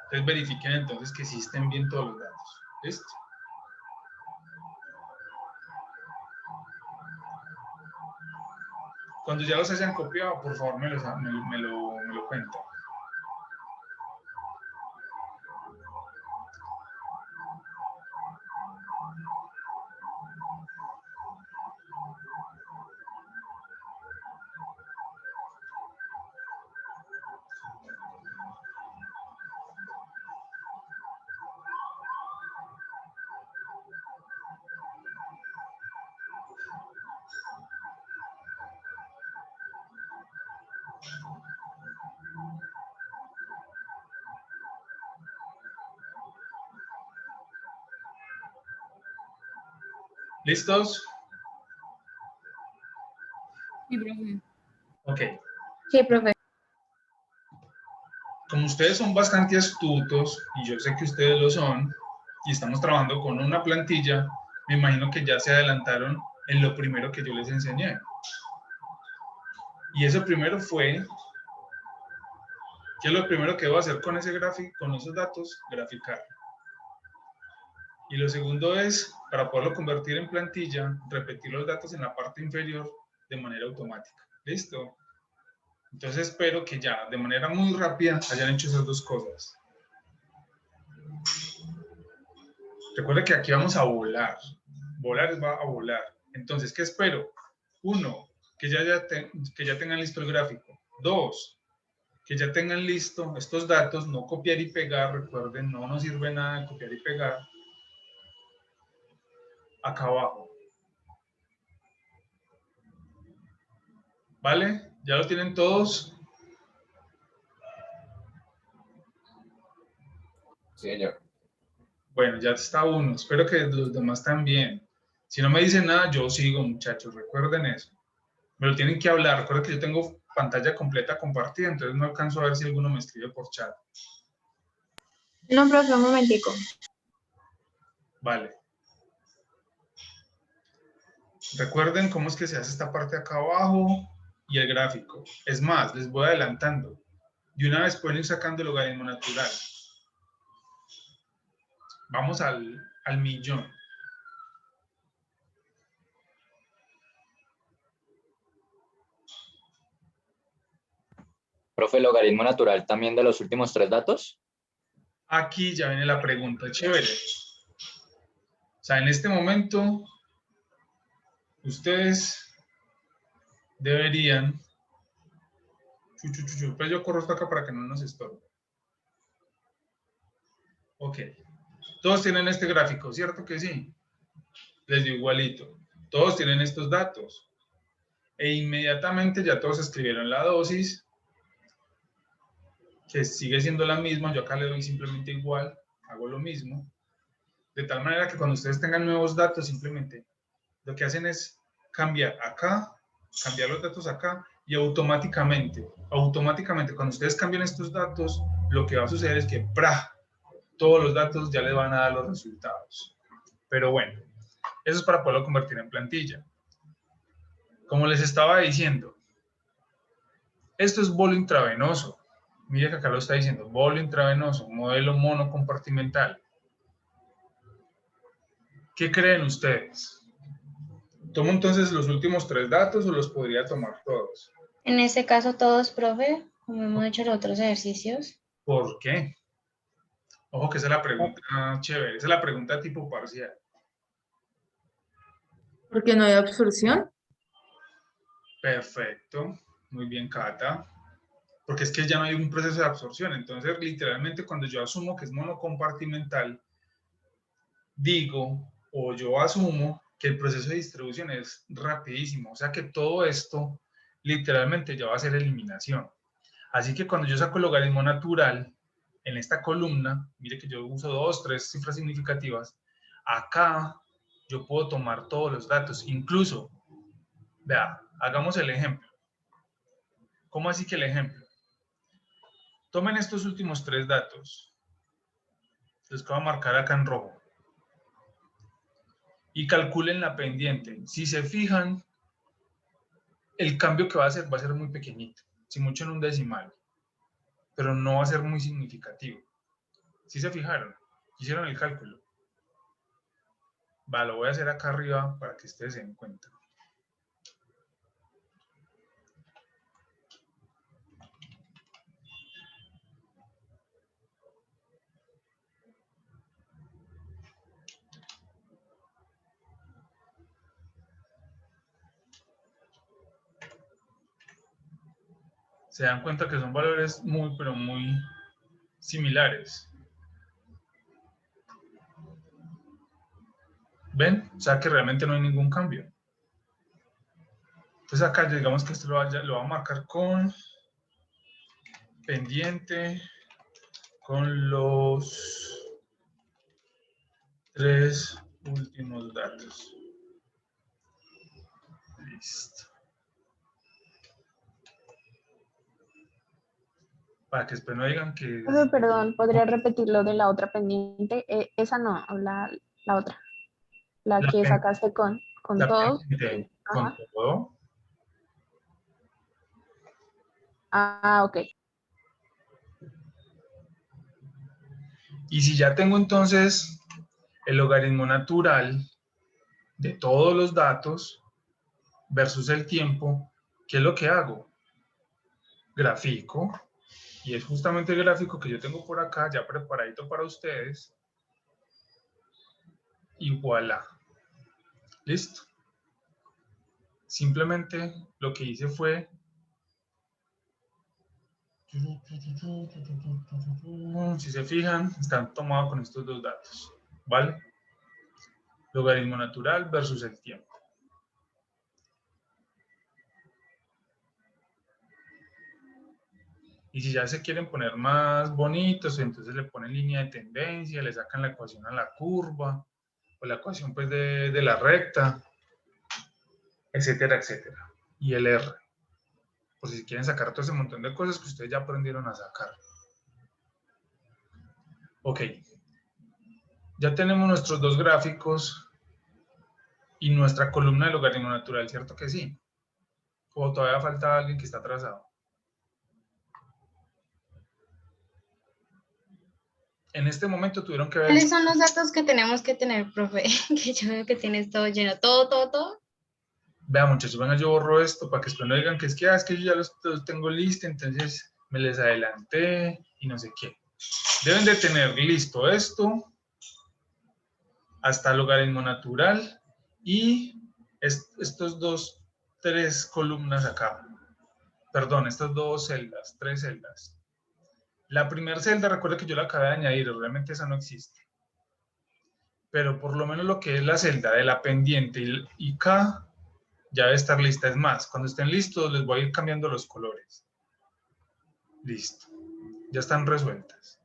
Entonces verifiquen entonces que sí estén bien todos los datos. ¿Listo? Cuando ya los hayan copiado, por favor me lo cuentan. ¿Listos? Sí, profe. Ok. Sí, profe. Como ustedes son bastante astutos, y yo sé que ustedes lo son, y estamos trabajando con una plantilla, me imagino que ya se adelantaron en lo primero que yo les enseñé. Y eso primero fue, ¿qué es lo primero que debo hacer con ese gráfico, con esos datos? Graficar. Y lo segundo es, para poderlo convertir en plantilla, repetir los datos en la parte inferior de manera automática. ¿Listo? Entonces espero que ya, de manera muy rápida, hayan hecho esas dos cosas. Recuerda que aquí vamos a volar. Volar va a volar. Entonces, ¿qué espero? 1, que ya tengan listo el gráfico. 2, que ya tengan listo estos datos, no copiar y pegar. Recuerden, no nos sirve nada copiar y pegar. Acá abajo. ¿Vale? ¿Ya lo tienen todos? Sí, señor. Bueno, ya está uno. Espero que los demás también. Si no me dicen nada, yo sigo, muchachos. Recuerden eso. Me lo tienen que hablar. Recuerden que yo tengo pantalla completa compartida, entonces no alcanzo a ver si alguno me escribe por chat. No, profe, un momentico. Vale. Recuerden cómo es que se hace esta parte acá abajo y el gráfico. Es más, les voy adelantando. De una vez pueden ir sacando el logaritmo natural. Vamos al millón. Profe, logaritmo natural también de los últimos 3 datos. Aquí ya viene la pregunta chévere. O sea, en este momento, ustedes deberían... Pues yo corro hasta acá para que no nos estorbe. Ok. Todos tienen este gráfico, ¿cierto que sí? Les digo igualito. Todos tienen estos datos. E inmediatamente ya todos escribieron la dosis, que sigue siendo la misma. Yo acá le doy simplemente igual, hago lo mismo. De tal manera que cuando ustedes tengan nuevos datos, simplemente lo que hacen es cambiar acá, cambiar los datos acá, y automáticamente cuando ustedes cambian estos datos, lo que va a suceder es que todos los datos ya les van a dar los resultados. Pero bueno, eso es para poderlo convertir en plantilla. Como les estaba diciendo, esto es bolo intravenoso. Mira que acá lo está diciendo, bolo intravenoso, modelo monocompartimental. ¿Qué creen ustedes? ¿Tomo entonces los últimos 3 datos o los podría tomar todos? En este caso, todos, profe, como hemos hecho los otros ejercicios. ¿Por qué? Ojo que esa es la pregunta chévere, esa es la pregunta tipo parcial. Porque no hay absorción. Perfecto, muy bien, Cata. Porque es que ya no hay un proceso de absorción. Entonces, literalmente, cuando yo asumo que es monocompartimental, digo, o yo asumo que el proceso de distribución es rapidísimo. O sea que todo esto, literalmente, ya va a ser eliminación. Así que cuando yo saco el logaritmo natural, en esta columna, mire que yo uso 2, 3 cifras significativas, acá yo puedo tomar todos los datos, incluso, vea, hagamos el ejemplo. ¿Cómo así que el ejemplo? Tomen estos últimos 3 datos, los que voy a marcar acá en rojo, y calculen la pendiente. Si se fijan, el cambio que va a ser muy pequeñito, si mucho en un decimal, pero no va a ser muy significativo. ¿Sí se fijaron? ¿Hicieron el cálculo? Va, lo voy a hacer acá arriba para que ustedes se den cuenta. Se dan cuenta que son valores muy, pero muy similares. ¿Ven? O sea que realmente no hay ningún cambio. Entonces acá digamos que esto lo va a marcar con pendiente, con los 3 últimos datos. Listo. Para que después no digan que... Perdón, ¿podría repetir lo de la otra pendiente? Esa no, la otra. La que sacaste con todo. Pendiente, con todo. Ah, ok. Y si ya tengo entonces el logaritmo natural de todos los datos versus el tiempo, ¿qué es lo que hago? Grafico. Y es justamente el gráfico que yo tengo por acá, ya preparadito para ustedes. Y voilà. Listo. Simplemente lo que hice fue... Si se fijan, están tomados con estos 2 datos. ¿Vale? Logaritmo natural versus el tiempo. Y si ya se quieren poner más bonitos, entonces le ponen línea de tendencia, le sacan la ecuación a la curva, o la ecuación pues de la recta, etcétera, etcétera. Y el R. Por si quieren sacar todo ese montón de cosas que ustedes ya aprendieron a sacar. Ok. Ya tenemos nuestros 2 gráficos y nuestra columna de logaritmo natural, ¿cierto que sí? ¿O todavía falta alguien que está atrasado? En este momento tuvieron que ver... ¿Cuáles son los datos que tenemos que tener, profe? Que yo veo que tienes todo lleno, todo. Vean, muchachos, venga, yo borro esto para que después no digan que es que yo ya los tengo listos, entonces me les adelanté y no sé qué. Deben de tener listo esto hasta el logaritmo natural y estos 3 columnas acá. Perdón, estas 2 celdas, 3 celdas. La primera celda, recuerda que yo la acabé de añadir, realmente esa no existe. Pero por lo menos lo que es la celda de la pendiente y K ya debe estar lista. Es más, cuando estén listos les voy a ir cambiando los colores. Listo. Ya están resueltas.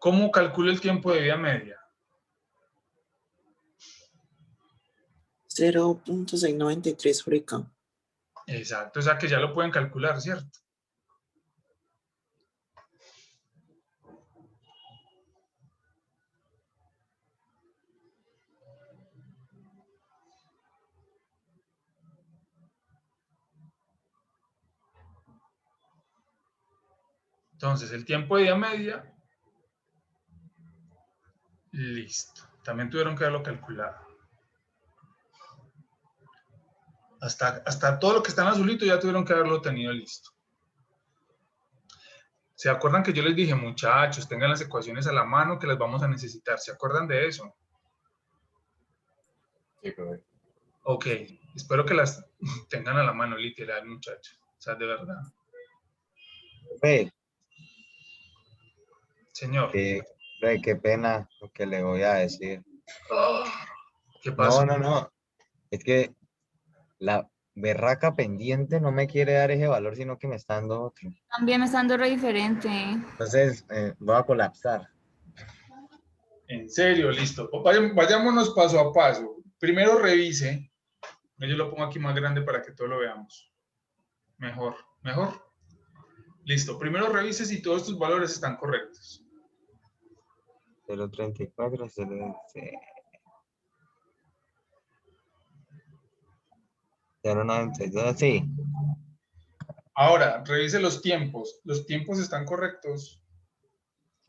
¿Cómo calculo el tiempo de vida media? 0.693 por acá. Exacto, o sea que ya lo pueden calcular, ¿cierto? Entonces, el tiempo de vida media, listo. También tuvieron que haberlo calculado. Hasta todo lo que está en azulito ya tuvieron que haberlo tenido listo. ¿Se acuerdan que yo les dije, muchachos, tengan las ecuaciones a la mano que las vamos a necesitar? ¿Se acuerdan de eso? Sí, profe. Ok, espero que las tengan a la mano, literal, muchachos. O sea, de verdad. Profe, Señor. Qué pena lo que le voy a decir. ¿Qué pasó? No. Es que berraca pendiente no me quiere dar ese valor, sino que me está dando otro. También me está dando re diferente. Entonces, voy a colapsar. En serio, listo. Vayámonos paso a paso. Primero revise. Yo lo pongo aquí más grande para que todo lo veamos. Mejor, mejor. Listo. Primero revise si todos tus valores están correctos. 0.34, 0.92, sí. Ahora, revise los tiempos. ¿Los tiempos están correctos?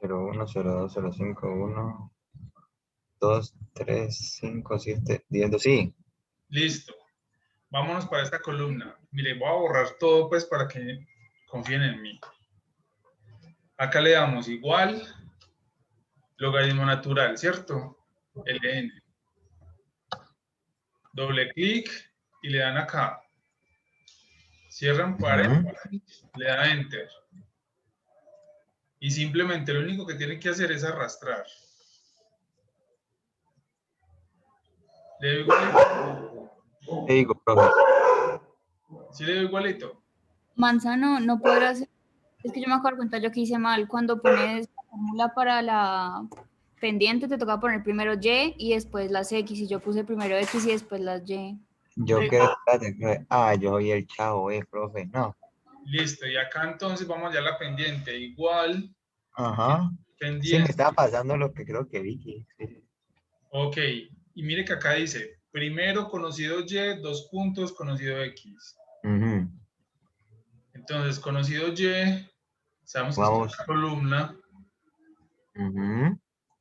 0.1, 0.2, 0.5, 1, 2, 3, 5, 7, 10, sí. Listo. Vámonos para esta columna. Mire, voy a borrar todo pues para que confíen en mí. Acá le damos igual logaritmo natural, ¿cierto? LN. Doble clic y le dan acá. Cierran paréntesis, le dan Enter. Y simplemente lo único que tienen que hacer es arrastrar. ¿Le doy igualito? Te digo, profe. ¿Sí le doy igualito? Manzano, no podrás. Es que yo me acuerdo cuenta yo que hice mal. Cuando pones la fórmula para la pendiente, te toca poner primero Y y después las X. Y yo puse primero X y después las Y. Yo creo que... yo soy el chavo, profe, no. Listo, y acá entonces vamos ya a la pendiente. Igual. Ajá. Pendiente. Sí, me estaba pasando lo que creo que vi. Sí. Ok, y mire que acá dice, primero conocido Y, 2 puntos, conocido X. Entonces, conocido Y, sabemos que es una columna,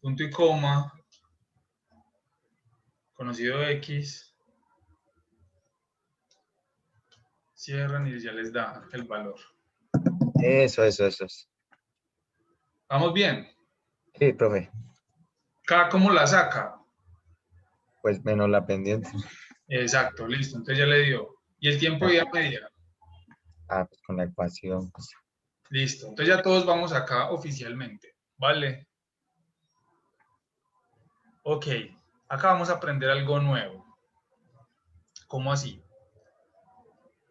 punto y coma, conocido X, cierran y ya les da el valor. Eso. ¿Vamos bien? Sí, profe. ¿Cada cómo la saca? Pues menos la pendiente. Exacto, listo, entonces ya le dio. ¿Y el tiempo de ida media? Pues con la ecuación. Pues. Listo, entonces ya todos vamos acá oficialmente, ¿vale? Ok, acá vamos a aprender algo nuevo. ¿Cómo así?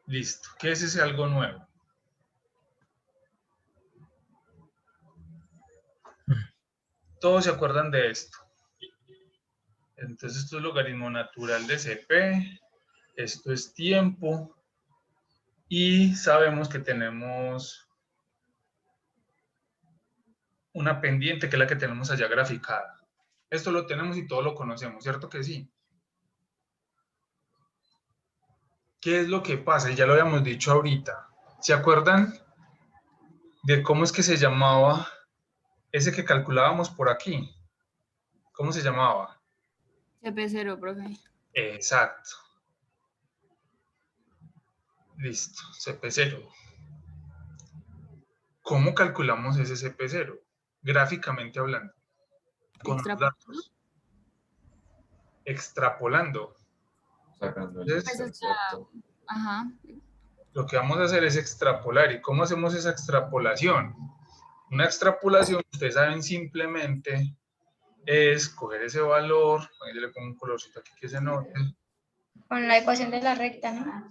Listo, ¿qué es ese algo nuevo? Todos se acuerdan de esto. Entonces esto es logaritmo natural de CP, esto es tiempo, y sabemos que tenemos una pendiente que es la que tenemos allá graficada. Esto lo tenemos y todos lo conocemos, ¿cierto que sí? ¿Qué es lo que pasa? Y ya lo habíamos dicho ahorita. ¿Se acuerdan de cómo es que se llamaba ese que calculábamos por aquí? ¿Cómo se llamaba? CP0, profe. Exacto. Listo, CP0. ¿Cómo calculamos ese CP0? Gráficamente hablando. Con los datos. Extrapolando. Sacando el Entonces, Ajá. lo que vamos a hacer es extrapolar. ¿Y cómo hacemos esa extrapolación? Una extrapolación, ustedes saben, simplemente es coger ese valor, yo le pongo un colorcito aquí que se note. Con la ecuación de la recta, ¿no?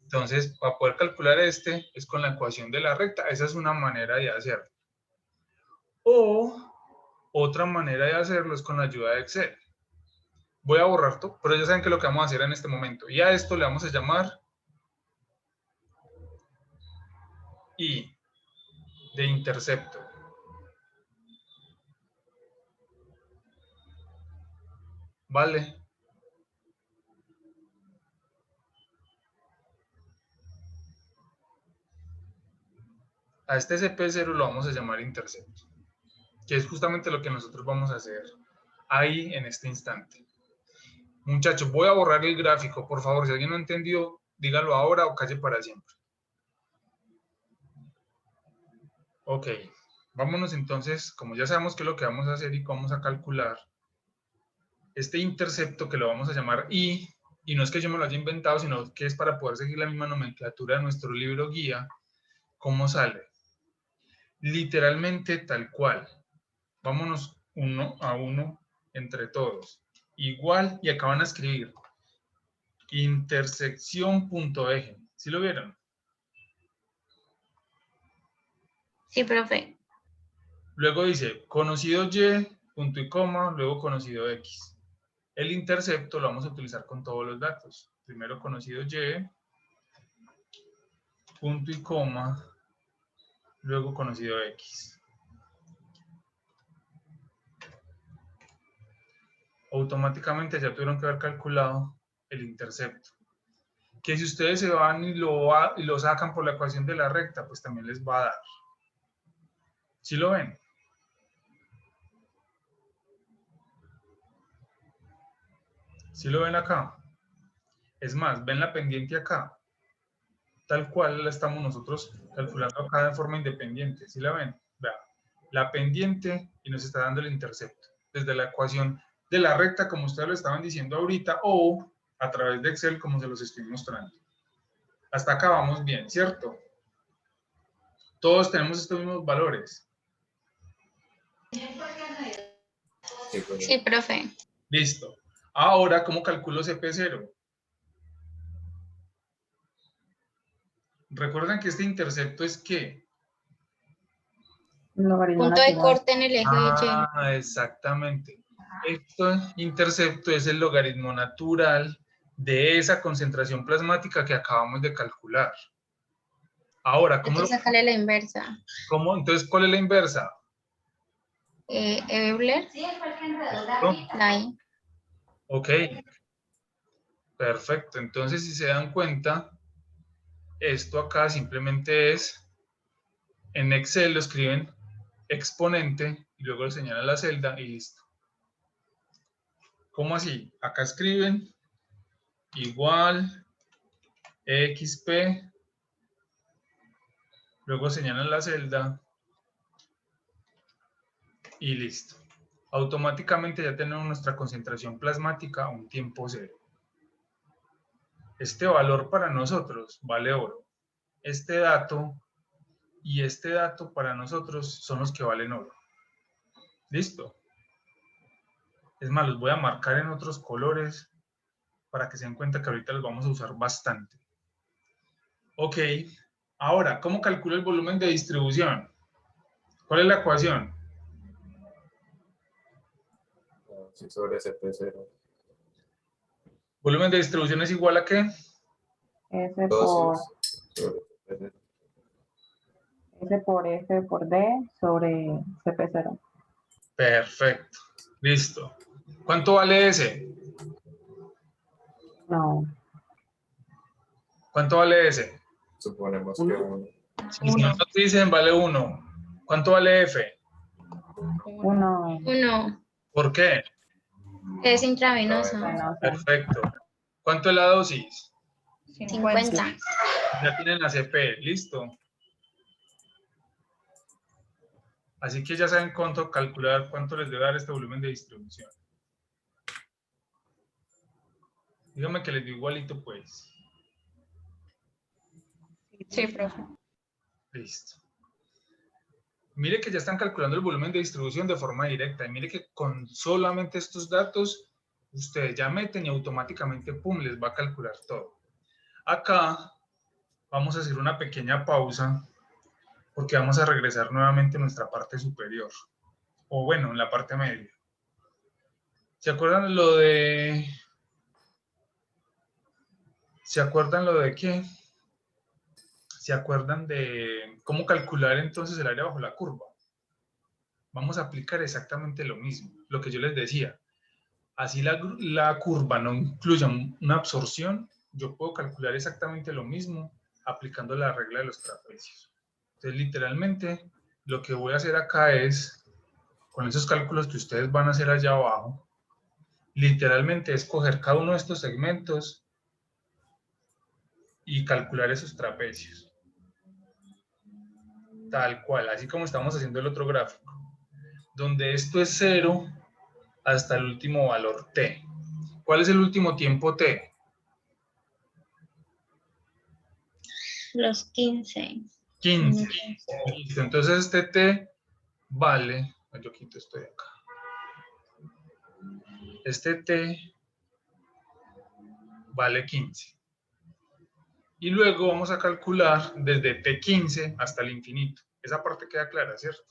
Entonces, para poder calcular este, es con la ecuación de la recta. Esa es una manera de hacerlo. O otra manera de hacerlo es con la ayuda de Excel. Voy a borrar todo, pero ya saben que lo que vamos a hacer en este momento. Y a esto le vamos a llamar I de intercepto. ¿Vale? A este CP0 lo vamos a llamar intercepto, que es justamente lo que nosotros vamos a hacer ahí en este instante. Muchachos, voy a borrar el gráfico, por favor. Si alguien no entendió, dígalo ahora o calle para siempre. Ok, vámonos entonces, como ya sabemos qué es lo que vamos a hacer y cómo vamos a calcular, este intercepto que lo vamos a llamar I, y no es que yo me lo haya inventado, sino que es para poder seguir la misma nomenclatura de nuestro libro guía. ¿Cómo sale? Literalmente tal cual. Vámonos uno a uno entre todos. Igual, y acá van a escribir intersección punto eje. ¿Sí lo vieron? Sí, profe. Luego dice conocido y, punto y coma, luego conocido x. El intercepto lo vamos a utilizar con todos los datos. Primero conocido y, punto y coma, luego conocido x. Automáticamente ya tuvieron que haber calculado el intercepto. Que si ustedes se van y lo sacan por la ecuación de la recta, pues también les va a dar. ¿Sí lo ven? ¿Sí lo ven acá? Es más, ven la pendiente acá. Tal cual la estamos nosotros calculando acá de forma independiente. ¿Sí la ven? Vea, la pendiente y nos está dando el intercepto. Desde la ecuación de la recta, como ustedes lo estaban diciendo ahorita, o a través de Excel, como se los estoy mostrando. Hasta acá vamos bien, ¿cierto? Todos tenemos estos mismos valores. Sí, profe. Listo. Ahora, ¿cómo calculo CP0? Recuerden que este intercepto es ¿qué? Logaritmo Punto de natural. corte en el eje de Y. Ah, exactamente. Este intercepto es el logaritmo natural de esa concentración plasmática que acabamos de calcular. Ahora, ¿cómo Entonces, sacarle la inversa. Entonces, ¿cuál es la inversa? Euler. La I. Ok. Perfecto. Entonces, si se dan cuenta, esto acá simplemente es, en Excel lo escriben exponente y luego le señalan la celda y listo. ¿Cómo así? Acá escriben igual XP, luego señalan la celda y listo. Automáticamente ya tenemos nuestra concentración plasmática a un tiempo cero. Este valor para nosotros vale oro. Este dato y este dato para nosotros son los que valen oro. ¿Listo? Es más, los voy a marcar en otros colores para que se den cuenta que ahorita los vamos a usar bastante. Ok, ahora, ¿cómo calculo el volumen de distribución? ¿Cuál es la ecuación? Sí, sobre CP0. ¿Volumen de distribución es igual a qué? S Dosis sobre CP0. S por F por D sobre CP0. Perfecto. Listo. ¿Cuánto vale ese? No. ¿Cuánto vale ese? Suponemos que 1. Si no nos dicen, vale 1. ¿Cuánto vale F? 1. 1. ¿Por qué? Es intravenoso. Perfecto. ¿Cuánto es la dosis? 50. Ya tienen la CP. Listo. Así que ya saben cuánto calcular, cuánto les debe dar este volumen de distribución. Dígame que les dio igualito, pues. Sí, profe. Listo. Mire que ya están calculando el volumen de distribución de forma directa. Y mire que con solamente estos datos, ustedes ya meten y automáticamente, pum, les va a calcular todo. Acá vamos a hacer una pequeña pausa porque vamos a regresar nuevamente a nuestra parte superior. O bueno, en la parte media. ¿Se acuerdan lo de... ¿Se acuerdan lo de qué? ¿Se acuerdan de cómo calcular entonces el área bajo la curva? Vamos a aplicar exactamente lo mismo, lo que yo les decía. Así la curva no incluya una absorción, yo puedo calcular exactamente lo mismo aplicando la regla de los trapecios. Entonces, literalmente, lo que voy a hacer acá es, con esos cálculos que ustedes van a hacer allá abajo, literalmente es coger cada uno de estos segmentos y calcular esos trapecios. Tal cual, así como estamos haciendo el otro gráfico, donde esto es 0 hasta el último valor t. ¿Cuál es el último tiempo t? Los 15. 15. Listo, entonces este t vale, yo quito esto de acá. Este t vale 15. Y luego vamos a calcular desde T15 hasta el infinito. Esa parte queda clara, ¿cierto?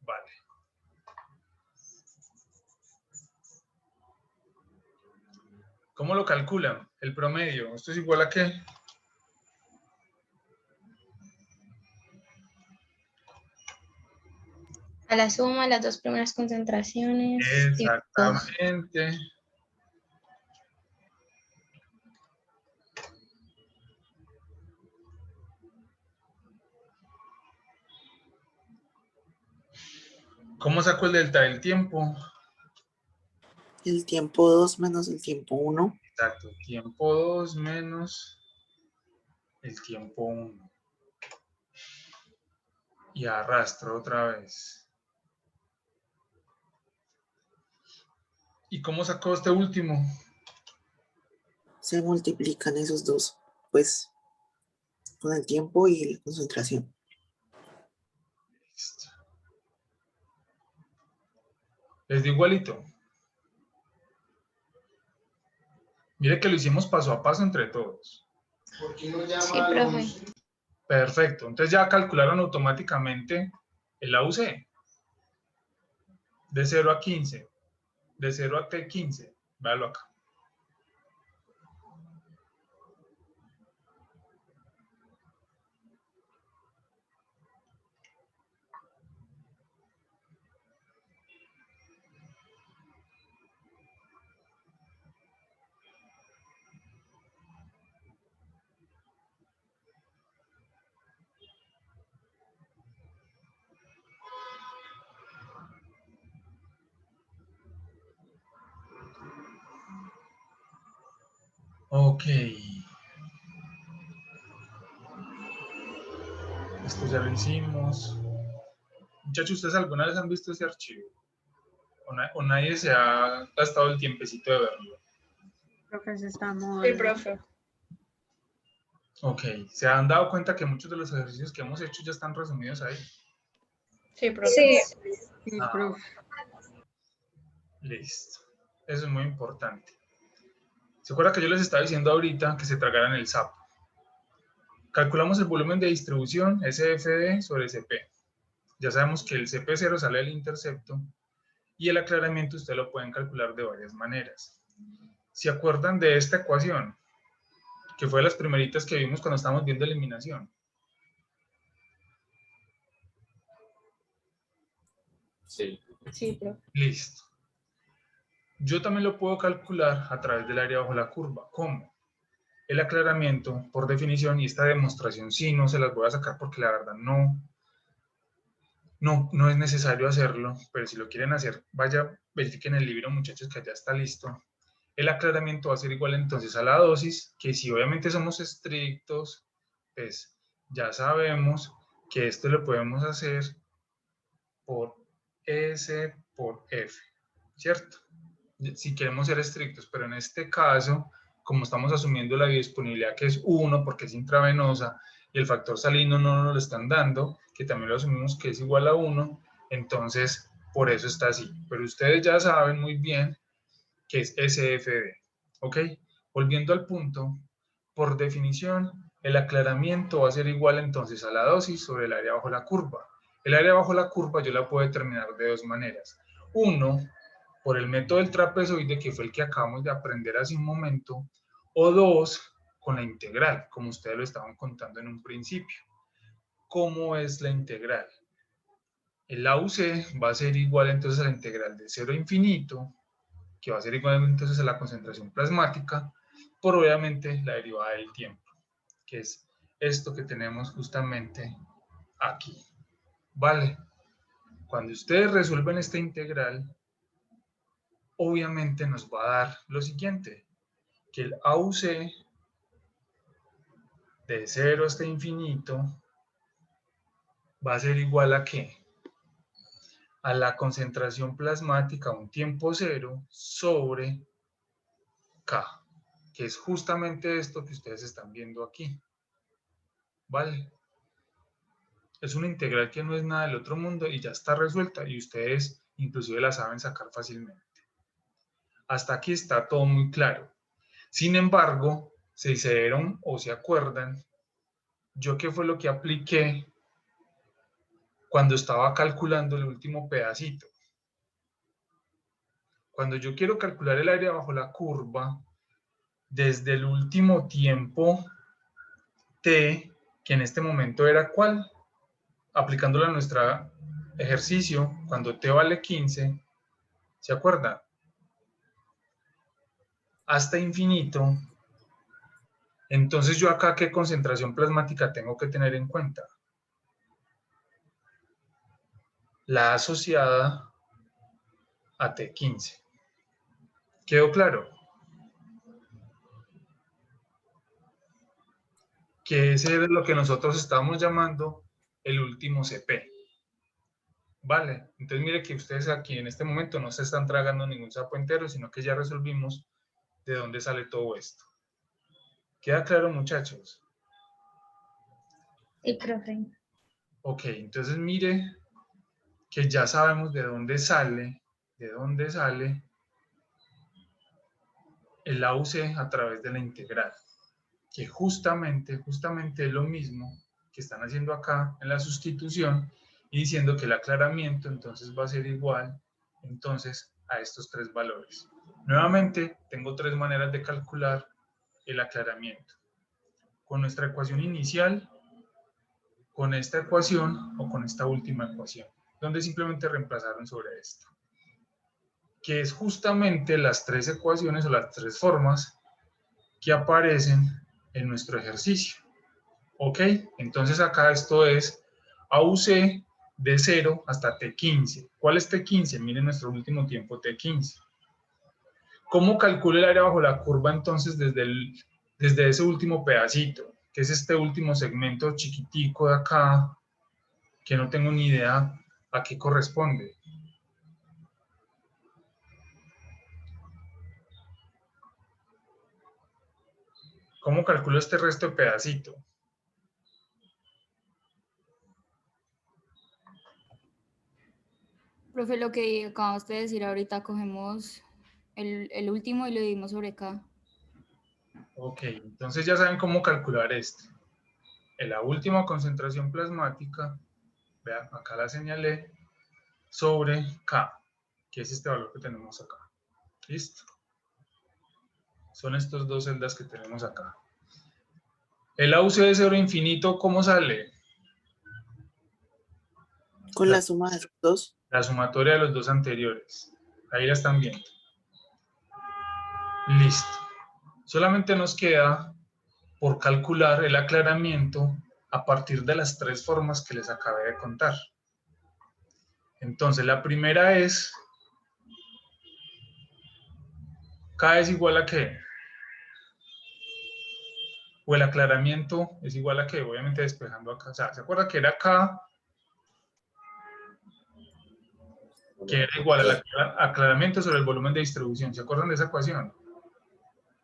Vale. ¿Cómo lo calculan? El promedio. ¿Esto es igual a qué? A la suma, las dos primeras concentraciones. Exactamente. ¿Cómo saco el delta del tiempo? El tiempo 2 menos el tiempo 1. Exacto, tiempo 2 menos el tiempo 1. Y arrastro otra vez. ¿Y cómo sacó este último? Se multiplican esos dos, pues, con el tiempo y la concentración. Listo. Les di igualito. Mire que lo hicimos paso a paso entre todos. Sí, profe. Perfecto. Entonces ya calcularon automáticamente el AUC. De 0 a 15. De 0 a T15. Véalo acá. Ok. Esto ya lo hicimos. Muchachos, ¿ustedes alguna vez han visto ese archivo? ¿O nadie se ha gastado el tiempecito de verlo? Profes, estamos. Sí, profe. Ok. ¿Se han dado cuenta que muchos de los ejercicios que hemos hecho ya están resumidos ahí? Sí, profe. Sí, Ah, profe. listo. Eso es muy importante. ¿Se acuerdan que yo les estaba diciendo ahorita que se tragaran el sapo? Calculamos el volumen de distribución SFD sobre CP. Ya sabemos que el CP0 sale del intercepto y el aclaramiento ustedes lo pueden calcular de varias maneras. ¿Se acuerdan de esta ecuación? Que fue de las primeritas que vimos cuando estábamos viendo eliminación. Sí. Sí, profe. Listo. Yo también lo puedo calcular a través del área bajo la curva. ¿Cómo? El aclaramiento, por definición, y esta demostración sí no se las voy a sacar porque la verdad no es necesario hacerlo, pero si lo quieren hacer, vaya, verifiquen el libro, muchachos, que ya está listo. El aclaramiento va a ser igual entonces a la dosis, que si obviamente somos estrictos, pues ya sabemos que esto lo podemos hacer por S por F, ¿cierto? Si queremos ser estrictos, pero en este caso, como estamos asumiendo la biodisponibilidad que es 1 porque es intravenosa y el factor salino no nos lo están dando, que también lo asumimos que es igual a 1, entonces por eso está así. Pero ustedes ya saben muy bien que es SFD, ¿ok? Volviendo al punto, por definición, el aclaramiento va a ser igual entonces a la dosis sobre el área bajo la curva. El área bajo la curva yo la puedo determinar de dos maneras. Uno, por el método del trapezoide, que fue el que acabamos de aprender hace un momento, o dos, con la integral, como ustedes lo estaban contando en un principio. ¿Cómo es la integral? El AUC va a ser igual entonces a la integral de 0 a infinito, que va a ser igual entonces a la concentración plasmática, por obviamente la derivada del tiempo, que es esto que tenemos justamente aquí. ¿Vale? Cuando ustedes resuelven esta integral, obviamente nos va a dar lo siguiente, que el AUC de 0 hasta infinito va a ser igual a ¿qué? A la concentración plasmática a un tiempo cero sobre K, que es justamente esto que ustedes están viendo aquí. ¿Vale? Es una integral que no es nada del otro mundo y ya está resuelta y ustedes inclusive la saben sacar fácilmente. Hasta aquí está todo muy claro. Sin embargo, si se dieron o se acuerdan, yo qué fue lo que apliqué cuando estaba calculando el último pedacito. Cuando yo quiero calcular el área bajo la curva, desde el último tiempo t, que en este momento era ¿cuál? Aplicándolo a nuestro ejercicio, cuando t vale 15, ¿se acuerda? Hasta infinito. Entonces yo acá, ¿qué concentración plasmática tengo que tener en cuenta? La asociada a T15. ¿Quedó claro? Que ese es lo que nosotros estamos llamando el último CP. Vale, entonces mire que ustedes aquí en este momento no se están tragando ningún sapo entero, sino que ya resolvimos de dónde sale todo esto. ¿Queda claro, muchachos? Sí, profe. Ok, entonces mire que ya sabemos de dónde sale el AUC a través de la integral, que justamente es lo mismo que están haciendo acá en la sustitución y diciendo que el aclaramiento entonces va a ser igual entonces a estos tres valores. Nuevamente tengo tres maneras de calcular el aclaramiento: con nuestra ecuación inicial, con esta ecuación o con esta última ecuación, donde simplemente reemplazaron sobre esto, que es justamente las tres ecuaciones o las tres formas que aparecen en nuestro ejercicio. ¿Ok? Entonces acá esto es AUC de 0 hasta T15. ¿Cuál es T15? Miren nuestro último tiempo T15. ¿Cómo calculo el área bajo la curva entonces desde ese último pedacito? Que es este último segmento chiquitico de acá, que no tengo ni idea a qué corresponde. ¿Cómo calculo este resto de pedacito? Profe, lo que acabamos de decir ahorita, cogemos el último y lo dividimos sobre K. Ok, entonces ya saben cómo calcular esto. En la última concentración plasmática, vean, acá la señalé, sobre K, que es este valor que tenemos acá. ¿Listo? Son estos dos celdas que tenemos acá. El AUC de 0 a infinito, ¿cómo sale? Con la suma de los dos. La sumatoria de los dos anteriores. Ahí la están viendo. Listo. Solamente nos queda por calcular el aclaramiento a partir de las tres formas que les acabé de contar. Entonces, la primera es, K es igual a ¿qué? O el aclaramiento es igual a ¿qué? Obviamente despejando acá. O sea, ¿se acuerda que era K? Que era igual al aclaramiento sobre el volumen de distribución. ¿Se acuerdan de esa ecuación?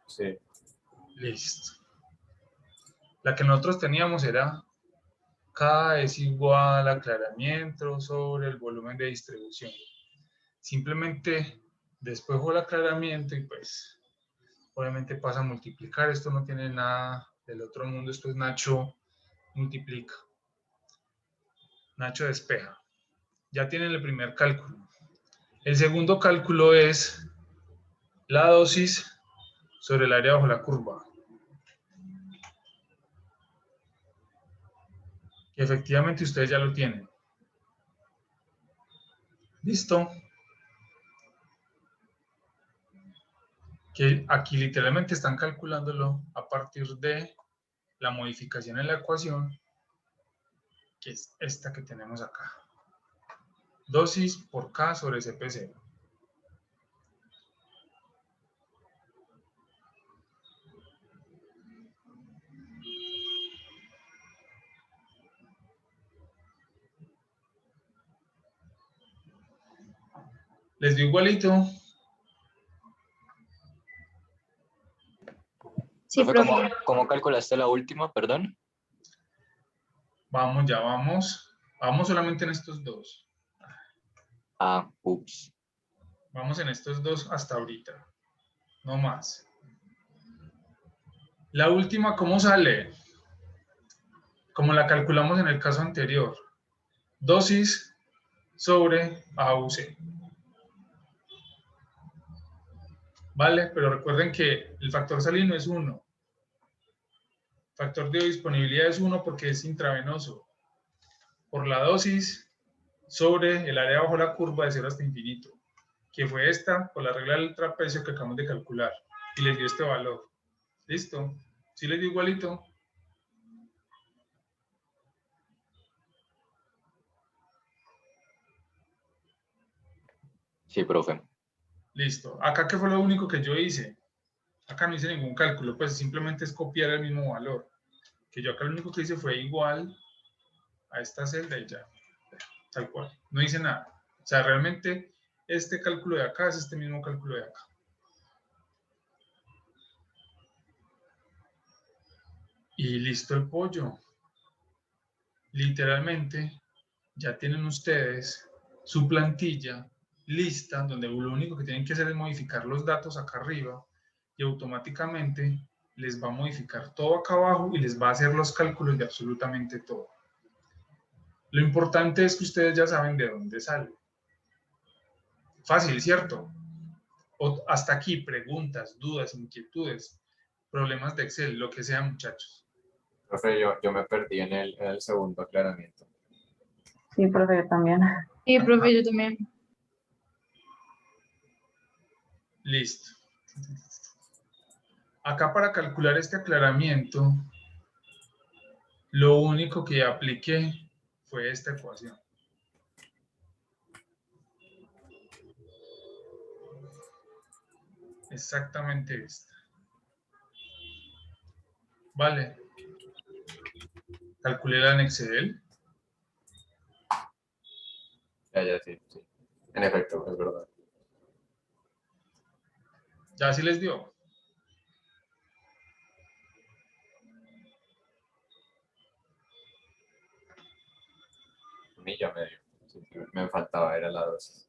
Sí. Listo. La que nosotros teníamos era K es igual a aclaramiento sobre el volumen de distribución. Simplemente despejo el aclaramiento y pues obviamente pasa a multiplicar. Esto no tiene nada del otro mundo. Esto es Nacho multiplica. Nacho despeja. Ya tienen el primer cálculo. El segundo cálculo es la dosis sobre el área bajo la curva. Y efectivamente ustedes ya lo tienen. ¿Listo? Que aquí literalmente están calculándolo a partir de la modificación en la ecuación, que es esta que tenemos acá. Dosis por K sobre CP0. Les dio igualito. Sí, profe. ¿Cómo calculaste la última, perdón? Vamos, ya vamos. Vamos solamente en estos dos. Ah, ups. Vamos en estos dos hasta ahorita. No más. La última, ¿cómo sale? Como la calculamos en el caso anterior. Dosis sobre AUC. ¿Vale? Pero recuerden que el factor salino es 1. Factor de biodisponibilidad es 1 porque es intravenoso. Por la dosis sobre el área bajo la curva de 0 hasta infinito, que fue esta por la regla del trapecio que acabamos de calcular. Y les dio este valor. ¿Listo? ¿Sí les dio igualito? Sí, profe. Listo. Acá, ¿qué fue lo único que yo hice? Acá no hice ningún cálculo, pues simplemente es copiar el mismo valor. Que yo acá lo único que hice fue igual a esta celda y ya. Tal cual. No hice nada. O sea, realmente este cálculo de acá es este mismo cálculo de acá. Y listo el pollo. Literalmente, ya tienen ustedes su plantilla lista, donde lo único que tienen que hacer es modificar los datos acá arriba y automáticamente les va a modificar todo acá abajo y les va a hacer los cálculos de absolutamente todo. Lo importante es que ustedes ya saben de dónde sale. Fácil, ¿cierto? O hasta aquí, preguntas, dudas, inquietudes, problemas de Excel, lo que sea, muchachos. Profe, yo me perdí en el segundo aclaramiento. Sí, profe, yo también. Sí, profe, yo también. Listo. Acá para calcular este aclaramiento, lo único que apliqué fue esta ecuación. Exactamente esta. Vale. Calculé en Excel. Ya, sí. En efecto, es verdad. ¿Ya sí les dio? A mí ya me dio. Sí, me faltaba, era la dosis.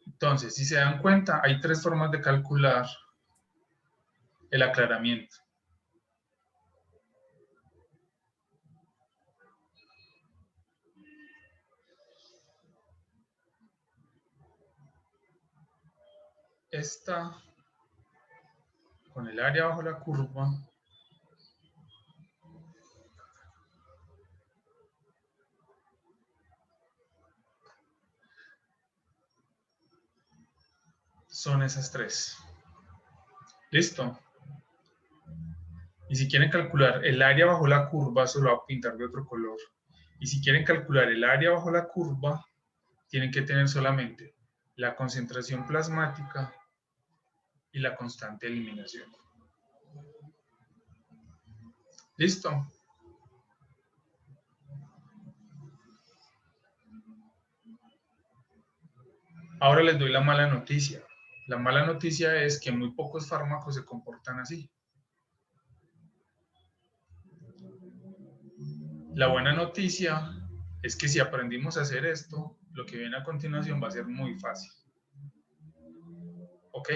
Entonces, si se dan cuenta, hay 3 formas de calcular el aclaramiento. Esta, con el área bajo la curva, son esas 3. ¿Listo? Y si quieren calcular el área bajo la curva, se lo voy a pintar de otro color. Y si quieren calcular el área bajo la curva, tienen que tener solamente la concentración plasmática y la constante de eliminación. ¿Listo? Ahora les doy la mala noticia. La mala noticia es que muy pocos fármacos se comportan así. La buena noticia es que si aprendimos a hacer esto, lo que viene a continuación va a ser muy fácil. ¿Ok?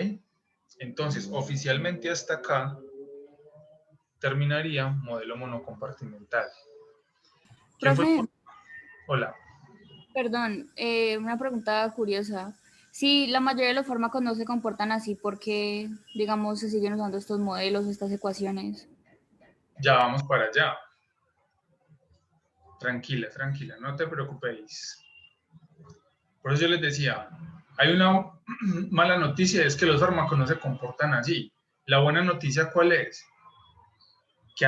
Entonces, oficialmente hasta acá terminaría modelo monocompartimental. Profe, Hola. perdón, una pregunta curiosa. Si la mayoría de los fármacos no se comportan así, ¿por qué, digamos, se siguen usando estos modelos, estas ecuaciones? Ya vamos para allá. Tranquila, no te preocupéis. Por eso yo les decía, hay una mala noticia, es que los fármacos no se comportan así. La buena noticia, ¿cuál es? Que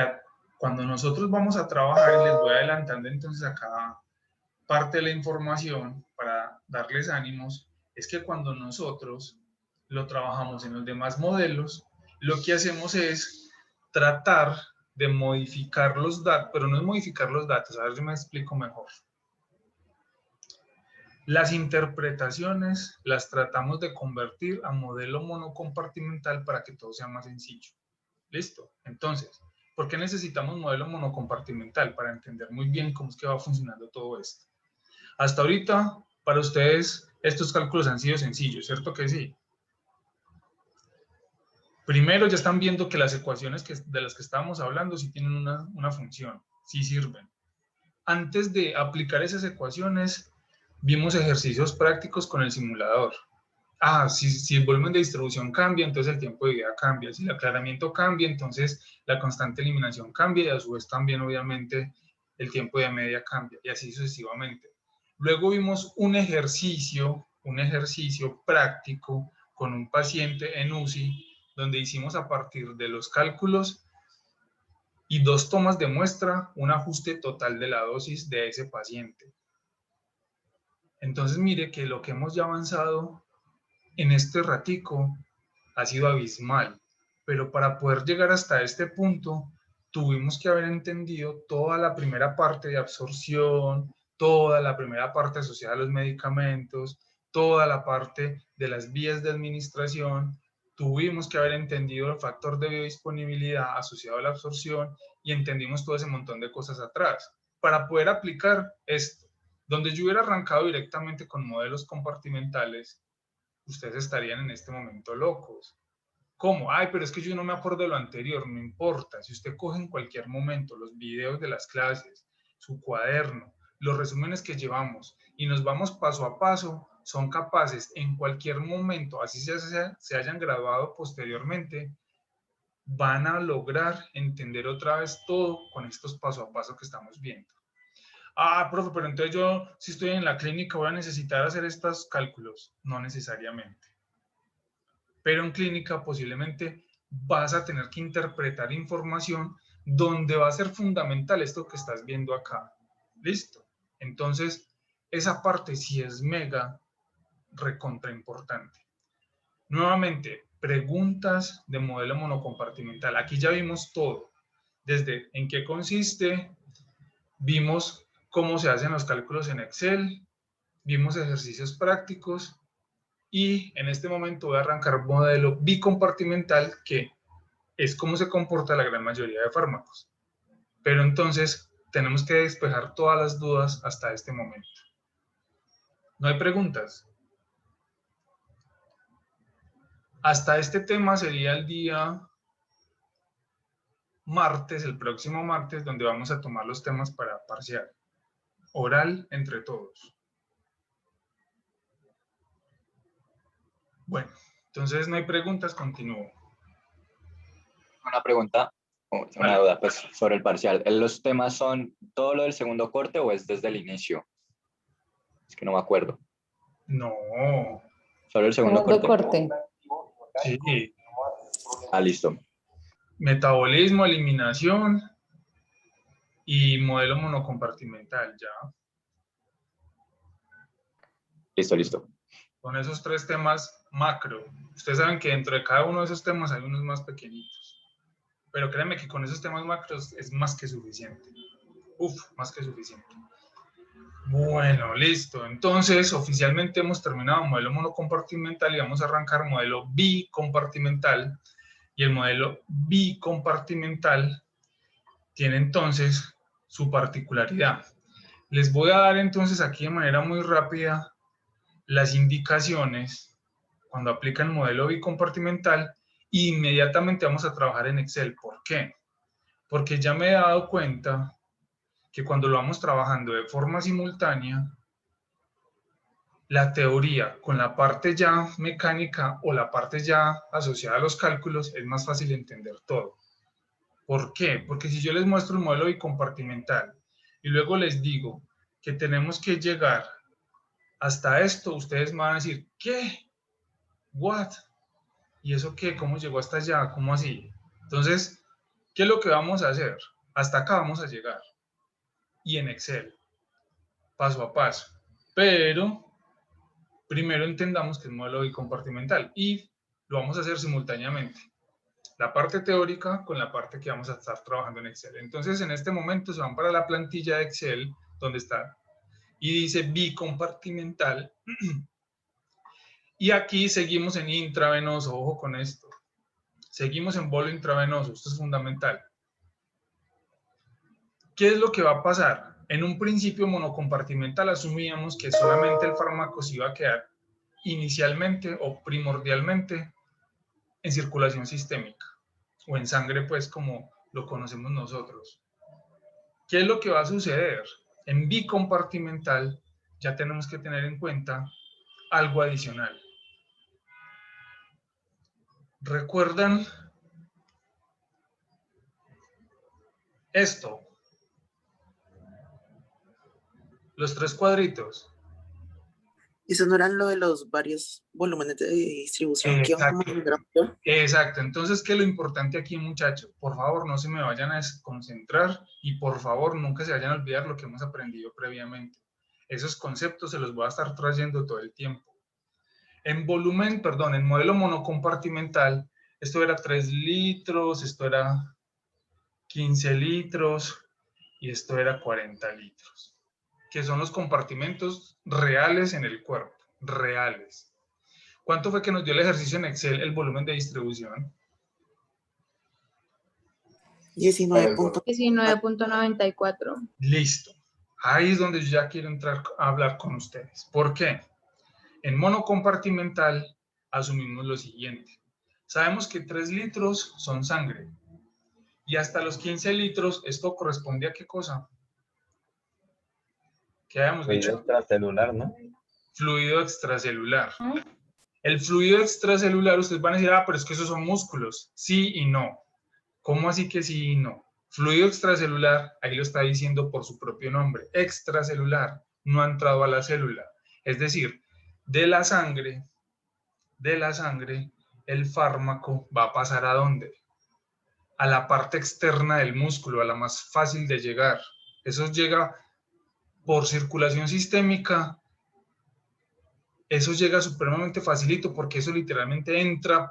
cuando nosotros vamos a trabajar, y les voy adelantando entonces acá parte de la información para darles ánimos, es que cuando nosotros lo trabajamos en los demás modelos, lo que hacemos es tratar de modificar los datos, pero no es modificar los datos, a ver si me explico mejor. Las interpretaciones las tratamos de convertir a modelo monocompartimental para que todo sea más sencillo. ¿Listo? Entonces, ¿por qué necesitamos modelo monocompartimental? Para entender muy bien cómo es que va funcionando todo esto. Hasta ahorita, para ustedes, estos cálculos han sido sencillos, ¿cierto que sí? Primero ya están viendo que las ecuaciones de las que estábamos hablando sí tienen una función, sí sirven. Antes de aplicar esas ecuaciones, vimos ejercicios prácticos con el simulador. Si el volumen de distribución cambia, entonces el tiempo de vida cambia. Si el aclaramiento cambia, entonces la constante de eliminación cambia y a su vez también, obviamente, el tiempo de media cambia y así sucesivamente. Luego vimos un ejercicio práctico con un paciente en UCI, donde hicimos a partir de los cálculos y 2 tomas de muestra un ajuste total de la dosis de ese paciente. Entonces mire que lo que hemos ya avanzado en este ratico ha sido abismal, pero para poder llegar hasta este punto tuvimos que haber entendido toda la primera parte de absorción, toda la primera parte asociada a los medicamentos, toda la parte de las vías de administración. Tuvimos que haber entendido el factor de biodisponibilidad asociado a la absorción y entendimos todo ese montón de cosas atrás para poder aplicar esto. Donde yo hubiera arrancado directamente con modelos compartimentales, ustedes estarían en este momento locos. ¿Cómo? Ay, pero es que yo no me acuerdo de lo anterior. No importa. Si usted coge en cualquier momento los videos de las clases, su cuaderno, los resúmenes que llevamos y nos vamos paso a paso, son capaces en cualquier momento, así se hayan graduado posteriormente, van a lograr entender otra vez todo con estos paso a paso que estamos viendo. Profe, pero entonces yo, si estoy en la clínica, voy a necesitar hacer estos cálculos. No necesariamente. Pero en clínica posiblemente vas a tener que interpretar información donde va a ser fundamental esto que estás viendo acá. ¿Listo? Entonces, esa parte sí es mega recontra importante. Nuevamente, preguntas de modelo monocompartimental. Aquí ya vimos todo. Desde en qué consiste, vimos cómo se hacen los cálculos en Excel, vimos ejercicios prácticos y en este momento voy a arrancar modelo bicompartimental, que es cómo se comporta la gran mayoría de fármacos. Pero entonces tenemos que despejar todas las dudas hasta este momento. ¿No hay preguntas? Hasta este tema sería el día martes, el próximo martes, donde vamos a tomar los temas para parcial. Oral entre todos. Bueno, entonces no hay preguntas, continúo. Una pregunta, una duda pues, sobre el parcial. ¿Los temas son todo lo del segundo corte o es desde el inicio? Es que no me acuerdo. No. ¿Solo el segundo corte? Sí. Listo. Metabolismo, eliminación y modelo monocompartimental, ya. Listo. Con esos 3 temas macro. Ustedes saben que dentro de cada uno de esos temas hay unos más pequeñitos. Pero créanme que con esos temas macros es más que suficiente. Más que suficiente. Bueno, listo. Entonces, oficialmente hemos terminado modelo monocompartimental y vamos a arrancar modelo bicompartimental. Y el modelo bicompartimental tiene entonces su particularidad. Les voy a dar entonces aquí de manera muy rápida las indicaciones cuando aplican el modelo bicompartimental e inmediatamente vamos a trabajar en Excel. ¿Por qué? Porque ya me he dado cuenta que cuando lo vamos trabajando de forma simultánea, la teoría con la parte ya mecánica o la parte ya asociada a los cálculos es más fácil entender todo. ¿Por qué? Porque si yo les muestro el modelo bicompartimental y luego les digo que tenemos que llegar hasta esto, ustedes me van a decir, ¿qué? ¿What? ¿Y eso qué? ¿Cómo llegó hasta allá? ¿Cómo así? Entonces, ¿qué es lo que vamos a hacer? Hasta acá vamos a llegar. Y en Excel, paso a paso. Pero primero entendamos que es modelo bicompartimental y lo vamos a hacer simultáneamente. La parte teórica con la parte que vamos a estar trabajando en Excel. Entonces, en este momento se van para la plantilla de Excel, donde está, y dice bicompartimental. Y aquí seguimos en intravenoso, ojo con esto. Seguimos en bolo intravenoso, esto es fundamental. ¿Qué es lo que va a pasar? En un principio monocompartimental asumíamos que solamente el fármaco se iba a quedar inicialmente o primordialmente en circulación sistémica o en sangre, pues como lo conocemos nosotros. ¿Qué es lo que va a suceder? En bicompartimental ya tenemos que tener en cuenta algo adicional. ¿Recuerdan esto? Los 3 cuadritos. ¿Eso no eran lo de los varios volúmenes de distribución que van como en un gráfico? Exacto. Entonces, ¿qué es lo importante aquí, muchachos? Por favor, no se me vayan a desconcentrar y por favor, nunca se vayan a olvidar lo que hemos aprendido previamente. Esos conceptos se los voy a estar trayendo todo el tiempo. En volumen, perdón, en modelo monocompartimental, esto era 3 litros, esto era 15 litros y esto era 40 litros, que son los compartimentos reales en el cuerpo, reales. ¿Cuánto fue que nos dio el ejercicio en Excel, el volumen de distribución? 19.94. Listo. Ahí es donde yo ya quiero entrar a hablar con ustedes. ¿Por qué? En monocompartimental asumimos lo siguiente. Sabemos que 3 litros son sangre. Y hasta los 15 litros, ¿esto corresponde a qué cosa? ¿Qué habíamos dicho? Fluido extracelular, ¿no? Fluido extracelular. El fluido extracelular, ustedes van a decir, pero es que esos son músculos. Sí y no. ¿Cómo así que sí y no? Fluido extracelular, ahí lo está diciendo por su propio nombre. Extracelular, no ha entrado a la célula. Es decir, de la sangre, el fármaco va a pasar ¿a dónde? A la parte externa del músculo, a la más fácil de llegar. Eso llega por circulación sistémica, eso llega supremamente facilito porque eso literalmente entra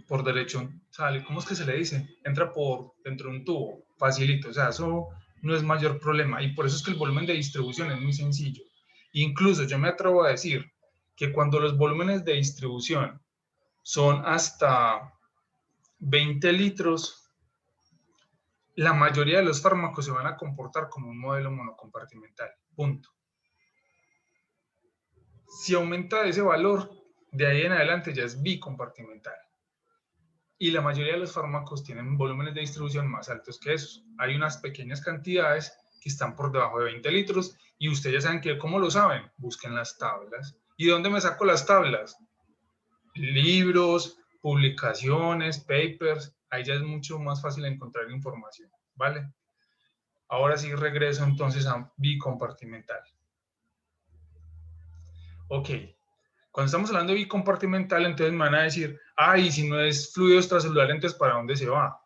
por derecho, sale, ¿cómo es que se le dice? Entra por dentro de un tubo, facilito, o sea, eso no es mayor problema y por eso es que el volumen de distribución es muy sencillo. Incluso yo me atrevo a decir que cuando los volúmenes de distribución son hasta 20 litros, la mayoría de los fármacos se van a comportar como un modelo monocompartimental, punto. Si aumenta ese valor, de ahí en adelante ya es bicompartimental. Y la mayoría de los fármacos tienen volúmenes de distribución más altos que esos. Hay unas pequeñas cantidades que están por debajo de 20 litros y ustedes ya saben que, ¿cómo lo saben? Busquen las tablas. ¿Y dónde me saco las tablas? Libros, publicaciones, papers, ahí ya es mucho más fácil encontrar información, ¿vale? Ahora sí regreso entonces a bicompartimental. Ok, cuando estamos hablando de bicompartimental, entonces me van a decir, y si no es fluido extracelular, entonces ¿para dónde se va?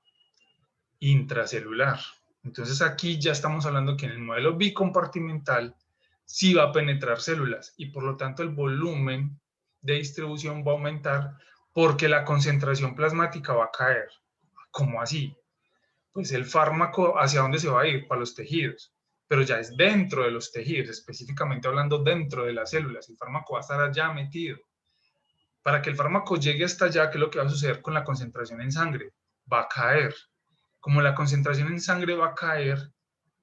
Intracelular. Entonces aquí ya estamos hablando que en el modelo bicompartimental sí va a penetrar células y por lo tanto el volumen de distribución va a aumentar porque la concentración plasmática va a caer. ¿Cómo así? Pues el fármaco, ¿hacia dónde se va a ir? Para los tejidos, pero ya es dentro de los tejidos, específicamente hablando dentro de las células. El fármaco va a estar allá metido. Para que el fármaco llegue hasta allá, ¿qué es lo que va a suceder con la concentración en sangre? Va a caer. Como la concentración en sangre va a caer,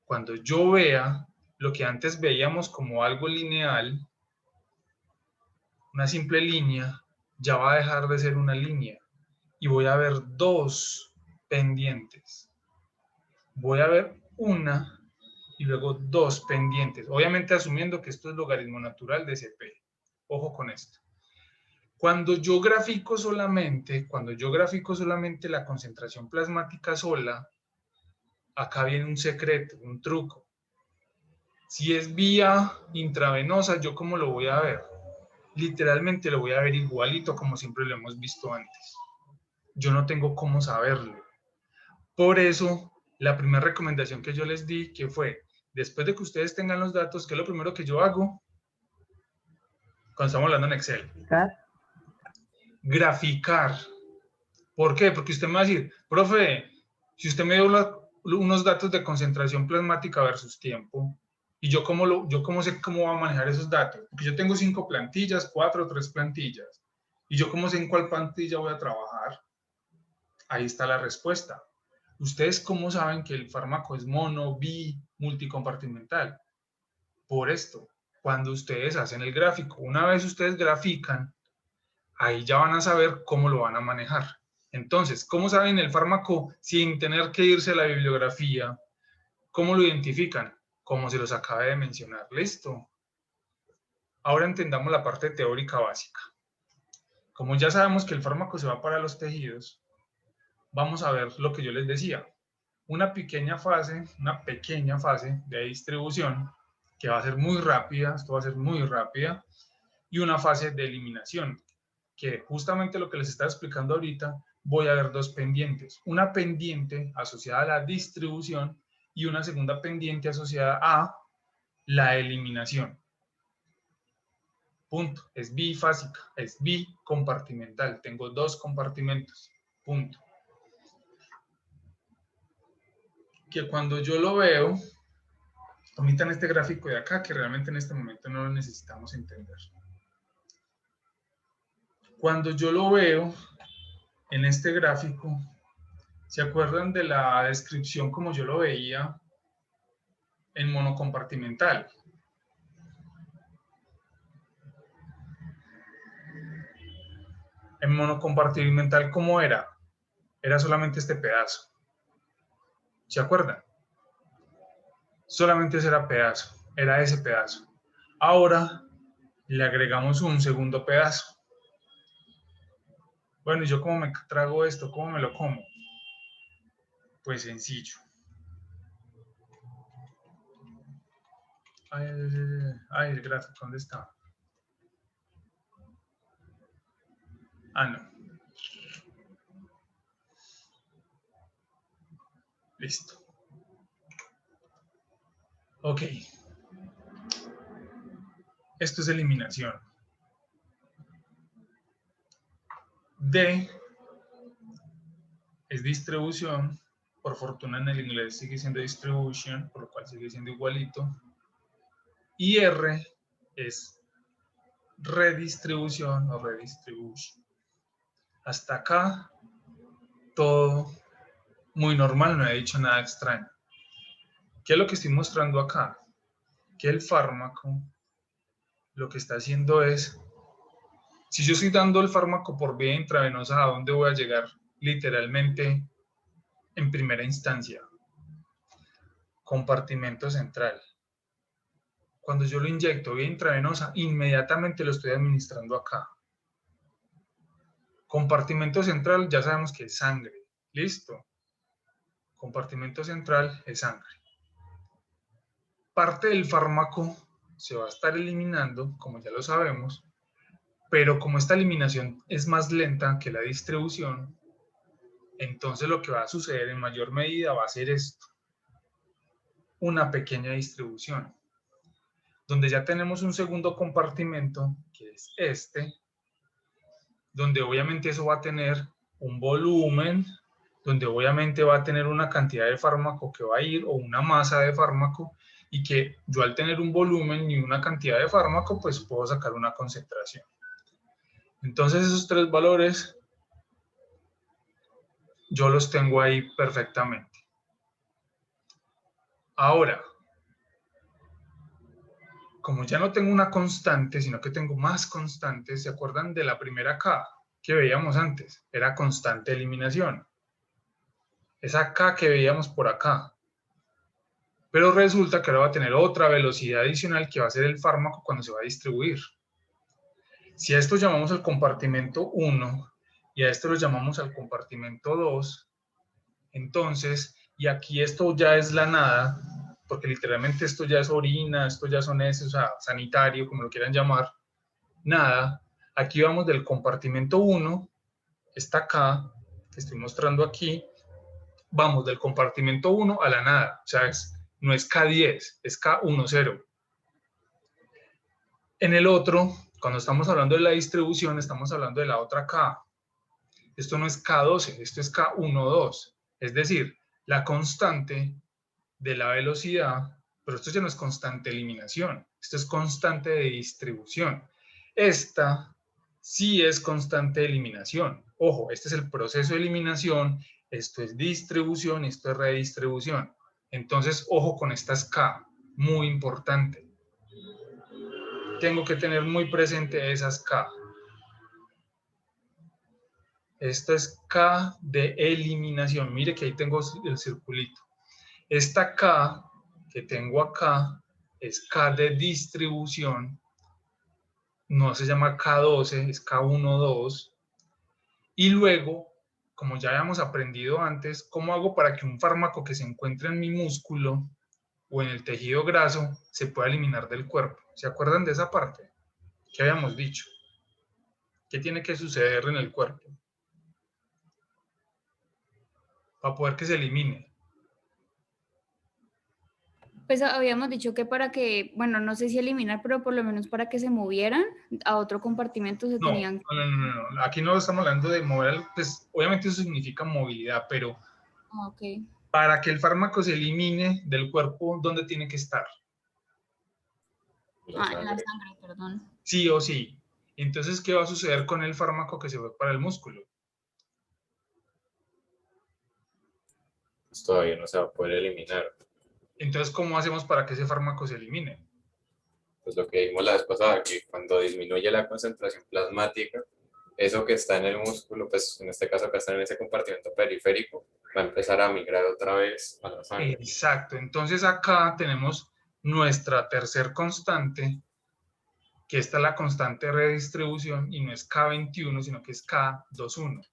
cuando yo vea lo que antes veíamos como algo lineal, una simple línea, ya va a dejar de ser una línea y voy a ver 2 pendientes. Voy a ver una y luego 2 pendientes, obviamente asumiendo que esto es logaritmo natural de CP. Ojo con esto. Cuando yo grafico solamente la concentración plasmática sola, acá viene un secreto, un truco. Si es vía intravenosa, ¿yo cómo lo voy a ver? Literalmente lo voy a ver igualito como siempre lo hemos visto antes. Yo no tengo cómo saberlo. Por eso, la primera recomendación que yo les di, que fue, después de que ustedes tengan los datos, ¿qué es lo primero que yo hago? Cuando estamos hablando en Excel. Graficar. ¿Por qué? Porque usted me va a decir, profe, si usted me dio unos datos de concentración plasmática versus tiempo, ¿y yo cómo sé cómo va a manejar esos datos? Porque yo tengo 5 plantillas, 4 o 3 plantillas. ¿Y yo cómo sé en cuál plantilla voy a trabajar? Ahí está la respuesta. ¿Ustedes cómo saben que el fármaco es mono, bi, multicompartimental? Por esto, cuando ustedes hacen el gráfico, una vez ustedes grafican, ahí ya van a saber cómo lo van a manejar. Entonces, ¿cómo saben el fármaco sin tener que irse a la bibliografía? ¿Cómo lo identifican? Como se los acabé de mencionar. ¿Listo? Ahora entendamos la parte teórica básica. Como ya sabemos que el fármaco se va para los tejidos, vamos a ver lo que yo les decía. Una pequeña fase de distribución que va a ser muy rápida, esto va a ser muy rápida, y una fase de eliminación, que justamente lo que les estaba explicando ahorita, voy a ver dos pendientes. Una pendiente asociada a la distribución y una segunda pendiente asociada a la eliminación. Punto. Es bifásica, es bicompartimental. Tengo dos compartimentos. Punto. Que cuando yo lo veo, omitan este gráfico de acá, que realmente en este momento no lo necesitamos entender. Cuando yo lo veo en este gráfico, ¿se acuerdan de la descripción como yo lo veía en monocompartimental? En monocompartimental, ¿cómo era? Era solamente este pedazo. ¿Se acuerdan? Solamente ese era pedazo, era ese pedazo. Ahora le agregamos un segundo pedazo. Bueno, ¿y yo cómo me trago esto? ¿Cómo me lo como? Pues sencillo. Ay, el gráfico, ¿dónde está? Ah, no. Listo. Ok. Esto es eliminación. D es distribución. Por fortuna en el inglés sigue siendo distribution, por lo cual sigue siendo igualito. Y R es redistribución o redistribution. Hasta acá, todo muy normal, no he dicho nada extraño. ¿Qué es lo que estoy mostrando acá? Que el fármaco lo que está haciendo es, si yo estoy dando el fármaco por vía intravenosa, ¿a dónde voy a llegar? Literalmente, en primera instancia. Compartimento central. Cuando yo lo inyecto vía intravenosa, inmediatamente lo estoy administrando acá. Compartimento central, ya sabemos que es sangre. ¿Listo? Compartimento central es sangre. Parte del fármaco se va a estar eliminando, como ya lo sabemos, pero como esta eliminación es más lenta que la distribución, entonces lo que va a suceder en mayor medida va a ser esto. Una pequeña distribución, donde ya tenemos un segundo compartimento, que es este, donde obviamente eso va a tener un volumen, donde obviamente va a tener una cantidad de fármaco que va a ir, o una masa de fármaco, y que yo al tener un volumen y una cantidad de fármaco, pues puedo sacar una concentración. Entonces esos tres valores, yo los tengo ahí perfectamente. Ahora, como ya no tengo una constante, sino que tengo más constantes, ¿se acuerdan de la primera K que veíamos antes? Era constante de eliminación. Esa K que veíamos por acá. Pero resulta que ahora va a tener otra velocidad adicional que va a ser el fármaco cuando se va a distribuir. Si a esto llamamos al compartimento 1 y a esto lo llamamos al compartimento 2, entonces, y aquí esto ya es la nada, porque literalmente esto ya es orina, esto ya son heces, o sea, sanitario, como lo quieran llamar, nada. Aquí vamos del compartimento 1, esta K, que estoy mostrando aquí, vamos del compartimento 1 a la nada, o sea, no es K10, es K10. En el otro, cuando estamos hablando de la distribución, estamos hablando de la otra K. Esto no es K12, esto es K12, es decir, la constante de la velocidad, pero esto ya no es constante de eliminación, esto es constante de distribución. Esta sí es constante de eliminación. Ojo, este es el proceso de eliminación, esto es distribución, esto es redistribución. Entonces, ojo con estas K, muy importante. Tengo que tener muy presente esas K. Esta es K de eliminación. Mire que ahí tengo el circulito. Esta K que tengo acá es K de distribución. No se llama K12, es K12. Y luego, como ya habíamos aprendido antes, ¿cómo hago para que un fármaco que se encuentre en mi músculo o en el tejido graso se pueda eliminar del cuerpo? ¿Se acuerdan de esa parte? ¿Qué habíamos dicho? ¿Qué tiene que suceder en el cuerpo para poder que se elimine? Pues habíamos dicho que para que, bueno, no sé si eliminar, pero por lo menos para que se movieran a otro compartimento se No, tenían... no. Aquí no estamos hablando de mover, pues obviamente eso significa movilidad, pero Ok. para que el fármaco se elimine del cuerpo, ¿dónde tiene que estar? En la sangre, perdón. Sí o sí. Entonces, ¿qué va a suceder con el fármaco que se fue para el músculo? Pues todavía no se va a poder eliminar. Entonces, ¿cómo hacemos para que ese fármaco se elimine? Pues lo que vimos la vez pasada, que cuando disminuye la concentración plasmática, eso que está en el músculo, pues en este caso que está en ese compartimento periférico, va a empezar a migrar otra vez a la sangre. Exacto. Entonces acá tenemos nuestra tercer constante, que esta es la constante de redistribución y no es K21, sino que es K21.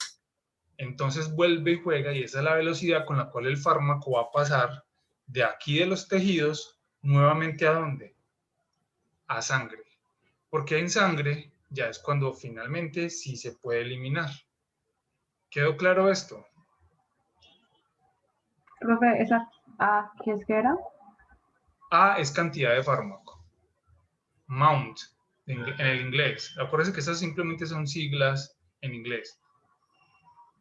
Entonces vuelve y juega y esa es la velocidad con la cual el fármaco va a pasar de aquí de los tejidos nuevamente ¿a dónde? A sangre. Porque en sangre ya es cuando finalmente sí se puede eliminar. ¿Quedó claro esto? Profe, esa A, ¿qué es que era? A es cantidad de fármaco. Mount, en el inglés. Acuérdense que esas simplemente son siglas en inglés.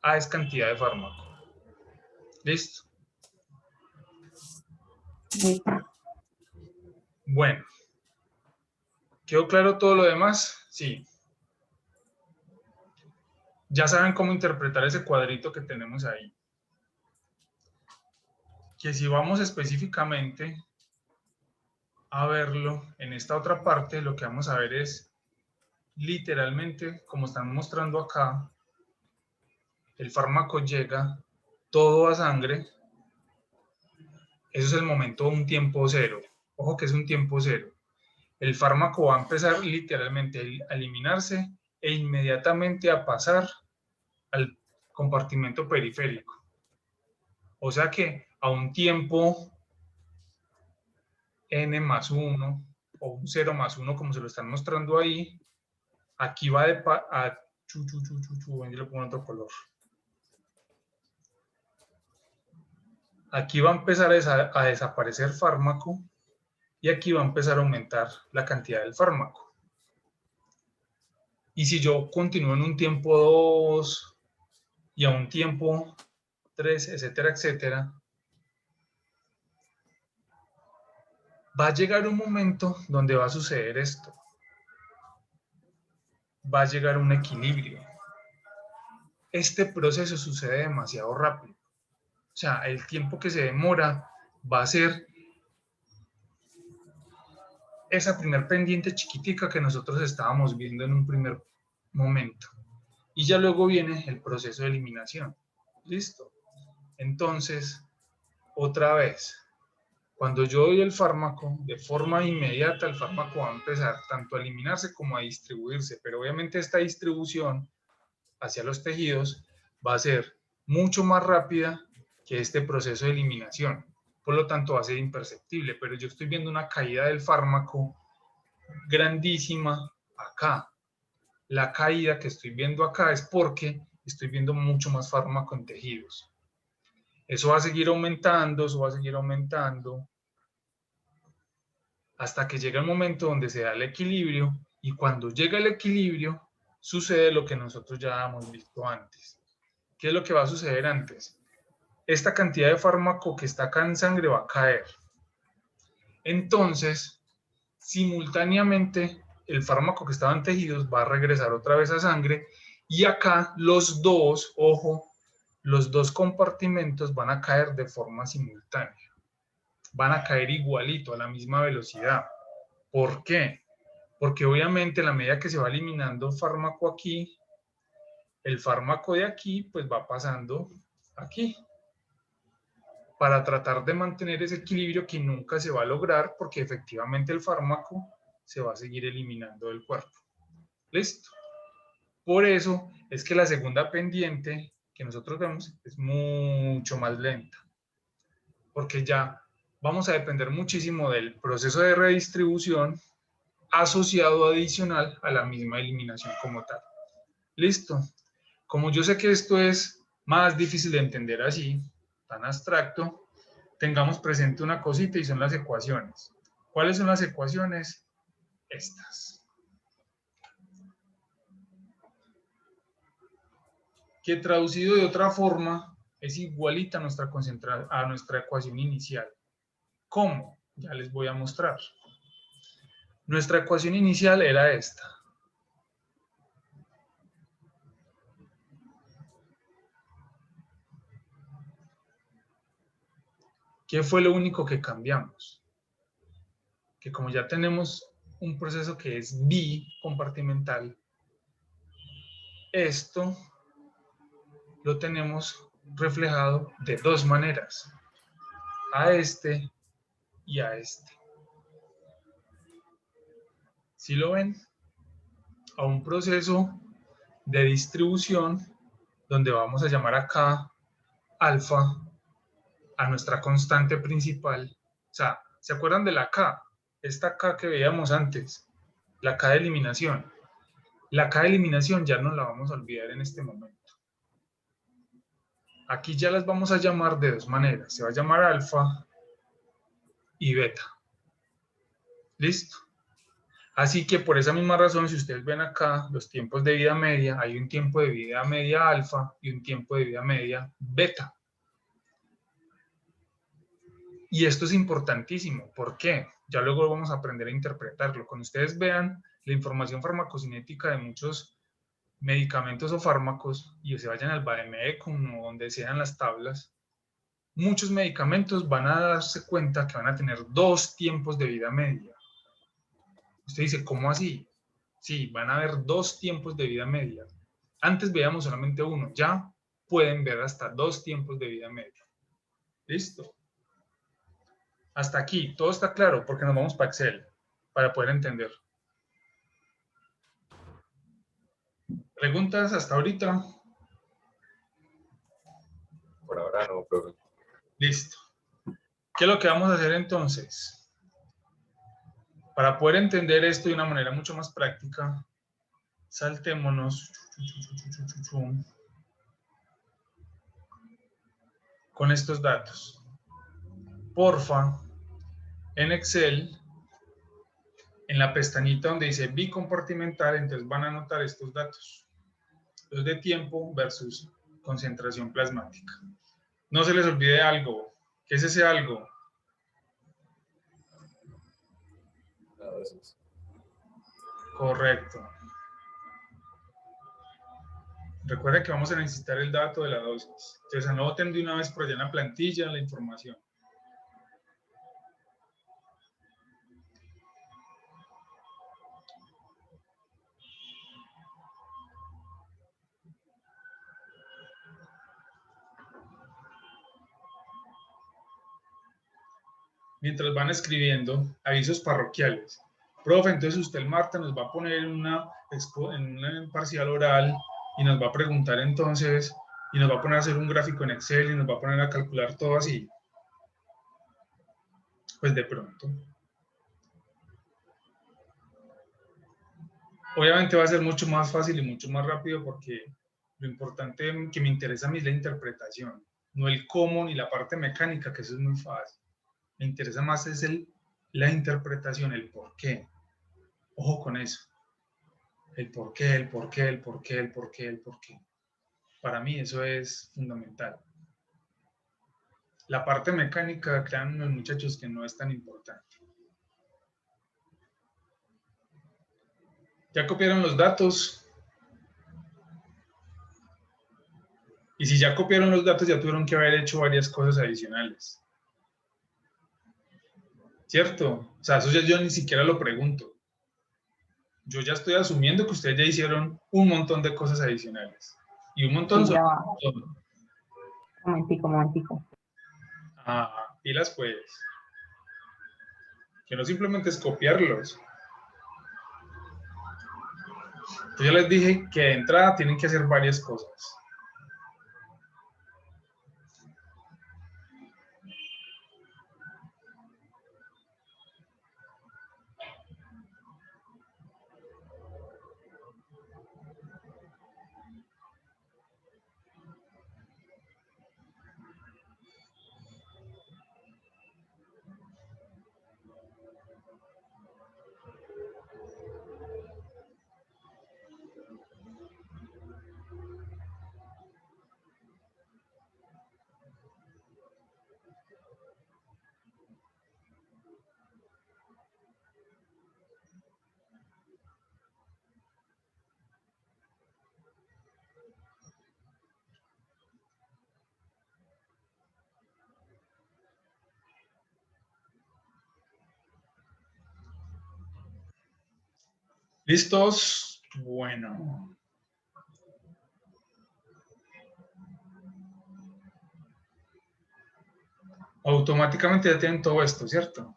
A es cantidad de fármaco. ¿Listo? Sí. Bueno. ¿Quedó claro todo lo demás? Sí. Ya saben cómo interpretar ese cuadrito que tenemos ahí. Que si vamos específicamente a verlo en esta otra parte, lo que vamos a ver es literalmente, como están mostrando acá, el fármaco llega todo a sangre. Eso es el momento de un tiempo cero. Ojo que es un tiempo cero. El fármaco va a empezar literalmente a eliminarse e inmediatamente a pasar al compartimento periférico. O sea que a un tiempo n más 1 o un 0 más 1, como se lo están mostrando ahí, aquí va a yo le pongo otro color. Aquí va a empezar a desaparecer fármaco y aquí va a empezar a aumentar la cantidad del fármaco. Y si yo continúo en un tiempo 2 y a un tiempo 3, etcétera, etcétera, va a llegar un momento donde va a suceder esto. Va a llegar un equilibrio. Este proceso sucede demasiado rápido. O sea, el tiempo que se demora va a ser esa primer pendiente chiquitica que nosotros estábamos viendo en un primer momento. Y ya luego viene el proceso de eliminación. ¿Listo? Entonces, otra vez, cuando yo doy el fármaco, de forma inmediata el fármaco va a empezar tanto a eliminarse como a distribuirse, pero obviamente esta distribución hacia los tejidos va a ser mucho más rápida que este proceso de eliminación. Por lo tanto, va a ser imperceptible, pero yo estoy viendo una caída del fármaco grandísima acá. La caída que estoy viendo acá es porque estoy viendo mucho más fármaco en tejidos. Eso va a seguir aumentando, hasta que llega el momento donde se da el equilibrio, y cuando llega el equilibrio, sucede lo que nosotros ya hemos visto antes. ¿Qué es lo que va a suceder antes? Esta cantidad de fármaco que está acá en sangre va a caer. Entonces, simultáneamente, el fármaco que estaba en tejidos va a regresar otra vez a sangre, y acá los dos, ojo, los dos compartimentos van a caer de forma simultánea. Van a caer igualito, a la misma velocidad. ¿Por qué? Porque obviamente a la medida que se va eliminando fármaco aquí, el fármaco de aquí pues va pasando aquí, para tratar de mantener ese equilibrio que nunca se va a lograr porque efectivamente el fármaco se va a seguir eliminando del cuerpo. ¿Listo? Por eso es que la segunda pendiente que nosotros vemos es mucho más lenta, porque ya vamos a depender muchísimo del proceso de redistribución asociado adicional a la misma eliminación como tal. ¿Listo? Como yo sé que esto es más difícil de entender así, tan abstracto, tengamos presente una cosita y son las ecuaciones. ¿Cuáles son las ecuaciones? Estas. Que traducido de otra forma es igualita a nuestra ecuación inicial. ¿Cómo? Ya les voy a mostrar. Nuestra ecuación inicial era esta. ¿Qué fue lo único que cambiamos? Que como ya tenemos un proceso que es bicompartimental, esto lo tenemos reflejado de dos maneras, a este y a este. ¿Sí lo ven? A un proceso de distribución donde vamos a llamar acá alfa a nuestra constante principal. O sea, ¿se acuerdan de la K? Esta K que veíamos antes, la K de eliminación. La K de eliminación ya no la vamos a olvidar en este momento. Aquí ya las vamos a llamar de dos maneras. Se va a llamar alfa y beta. ¿Listo? Así que por esa misma razón, si ustedes ven acá los tiempos de vida media, hay un tiempo de vida media alfa y un tiempo de vida media beta. Y esto es importantísimo. ¿Por qué? Ya luego vamos a aprender a interpretarlo. Cuando ustedes vean la información farmacocinética de muchos medicamentos o fármacos y se vayan al Vademecum o donde sean las tablas, muchos medicamentos van a darse cuenta que van a tener dos tiempos de vida media. Usted dice, ¿cómo así? Sí, van a haber dos tiempos de vida media. Antes veíamos solamente uno, ya pueden ver hasta dos tiempos de vida media. ¿Listo? Hasta aquí, todo está claro porque nos vamos para Excel, para poder entender. ¿Preguntas hasta ahorita? Por ahora no, profe. Listo. ¿Qué es lo que vamos a hacer entonces? Para poder entender esto de una manera mucho más práctica, saltémonos con estos datos. Porfa, en Excel, en la pestañita donde dice bicompartimental, entonces van a anotar estos datos. Los de tiempo versus concentración plasmática. No se les olvide algo. ¿Qué es ese algo? La dosis. Correcto. Recuerden que vamos a necesitar el dato de la dosis. Entonces anoten de una vez por allá en la plantilla la información. Mientras van escribiendo, avisos parroquiales. Profe, entonces usted el martes nos va a poner en un parcial oral y nos va a preguntar entonces, y nos va a poner a hacer un gráfico en Excel y nos va a poner a calcular todo así. Pues de pronto. Obviamente va a ser mucho más fácil y mucho más rápido porque lo importante que me interesa a mí es la interpretación, no el cómo ni la parte mecánica, que eso es muy fácil. Me interesa más es la interpretación, el por qué. Ojo con eso. El por qué, el por qué, el por qué, el por qué, el por qué. Para mí eso es fundamental. La parte mecánica, crean los muchachos que no es tan importante. ¿Ya copiaron los datos? Y si ya copiaron los datos, ya tuvieron que haber hecho varias cosas adicionales. ¿Cierto? O sea, eso ya yo ni siquiera lo pregunto. Yo ya estoy asumiendo que ustedes ya hicieron un montón de cosas adicionales. Y un montón Sí, son ya va. un montón. Momentico. Ah, pilas pues. Que no simplemente es copiarlos. Yo ya les dije que de entrada tienen que hacer varias cosas. ¿Listos? Bueno. Automáticamente ya tienen todo esto, ¿cierto?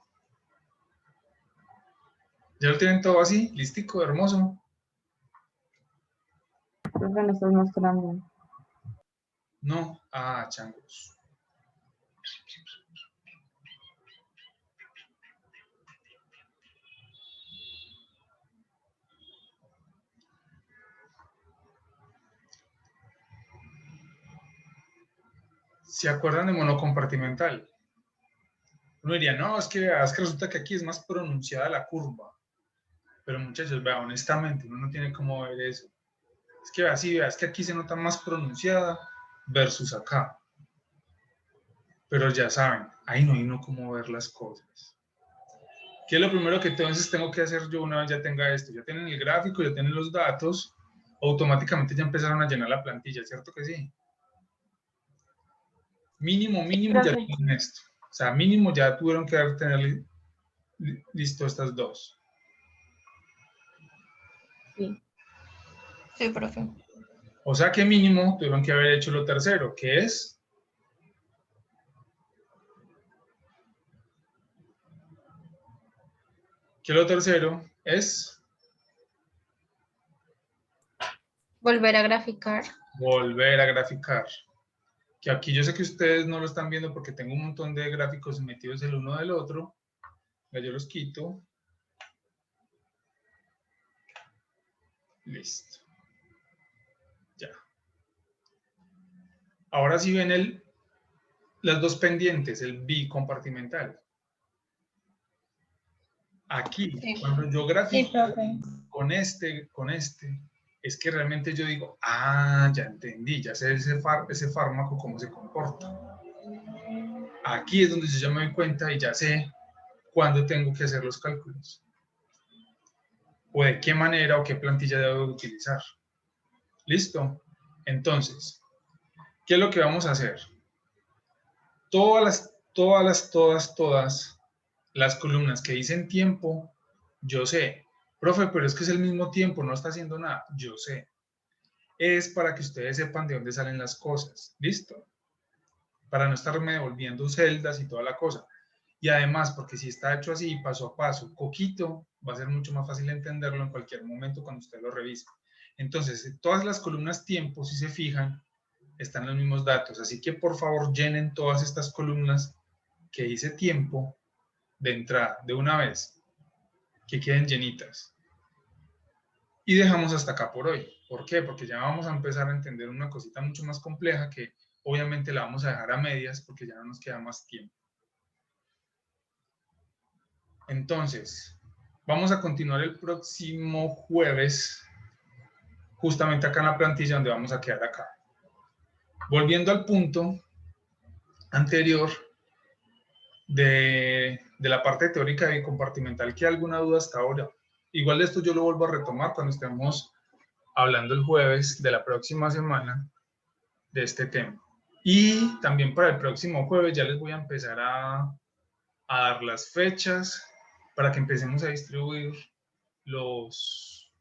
Ya lo tienen todo así, listico, hermoso. Creo que me estás mostrando. No, changos. ¿Se acuerdan de monocompartimental? Uno diría, no, es que resulta que aquí es más pronunciada la curva. Pero muchachos, vea, honestamente, uno no tiene cómo ver eso. Es que vea, es que aquí se nota más pronunciada versus acá. Pero ya saben, ahí no hay uno cómo ver las cosas. ¿Qué es lo primero que entonces tengo que hacer yo una vez ya tenga esto? Ya tienen el gráfico, ya tienen los datos, automáticamente ya empezaron a llenar la plantilla, ¿cierto que sí? Mínimo ya tienen esto. O sea, mínimo ya tuvieron que tener listo estas dos. Sí. Sí, profe. O sea que mínimo tuvieron que haber hecho lo tercero, que es... ¿Qué lo tercero es? Volver a graficar. Volver a graficar. Que aquí yo sé que ustedes no lo están viendo porque tengo un montón de gráficos metidos el uno del otro. Ya yo los quito. Listo. Ya. Ahora sí ven las dos pendientes, el bicompartimental. Aquí, Sí. cuando yo grafico Sí, profe. con este, es que realmente yo digo, ya entendí, ya sé ese fármaco cómo se comporta. Aquí es donde yo ya me doy cuenta y ya sé cuándo tengo que hacer los cálculos. O de qué manera o qué plantilla debo utilizar. ¿Listo? Entonces, ¿qué es lo que vamos a hacer? Todas las columnas que dicen tiempo, yo sé. Profe, pero es que es el mismo tiempo, no está haciendo nada. Yo sé. Es para que ustedes sepan de dónde salen las cosas. ¿Listo? Para no estarme devolviendo celdas y toda la cosa. Y además, porque si está hecho así, paso a paso, coquito, va a ser mucho más fácil entenderlo en cualquier momento cuando usted lo revise. Entonces, todas las columnas tiempo, si se fijan, están los mismos datos. Así que, por favor, llenen todas estas columnas que dice tiempo de entrada, de una vez, que queden llenitas. Y dejamos hasta acá por hoy. ¿Por qué? Porque ya vamos a empezar a entender una cosita mucho más compleja que obviamente la vamos a dejar a medias porque ya no nos queda más tiempo. Entonces, vamos a continuar el próximo jueves, justamente acá en la plantilla donde vamos a quedar acá. Volviendo al punto anterior de la parte teórica y compartimental, ¿queda alguna duda hasta ahora? Igual de esto yo lo vuelvo a retomar cuando estemos hablando el jueves de la próxima semana de este tema. Y también para el próximo jueves ya les voy a empezar a dar las fechas para que empecemos a distribuir los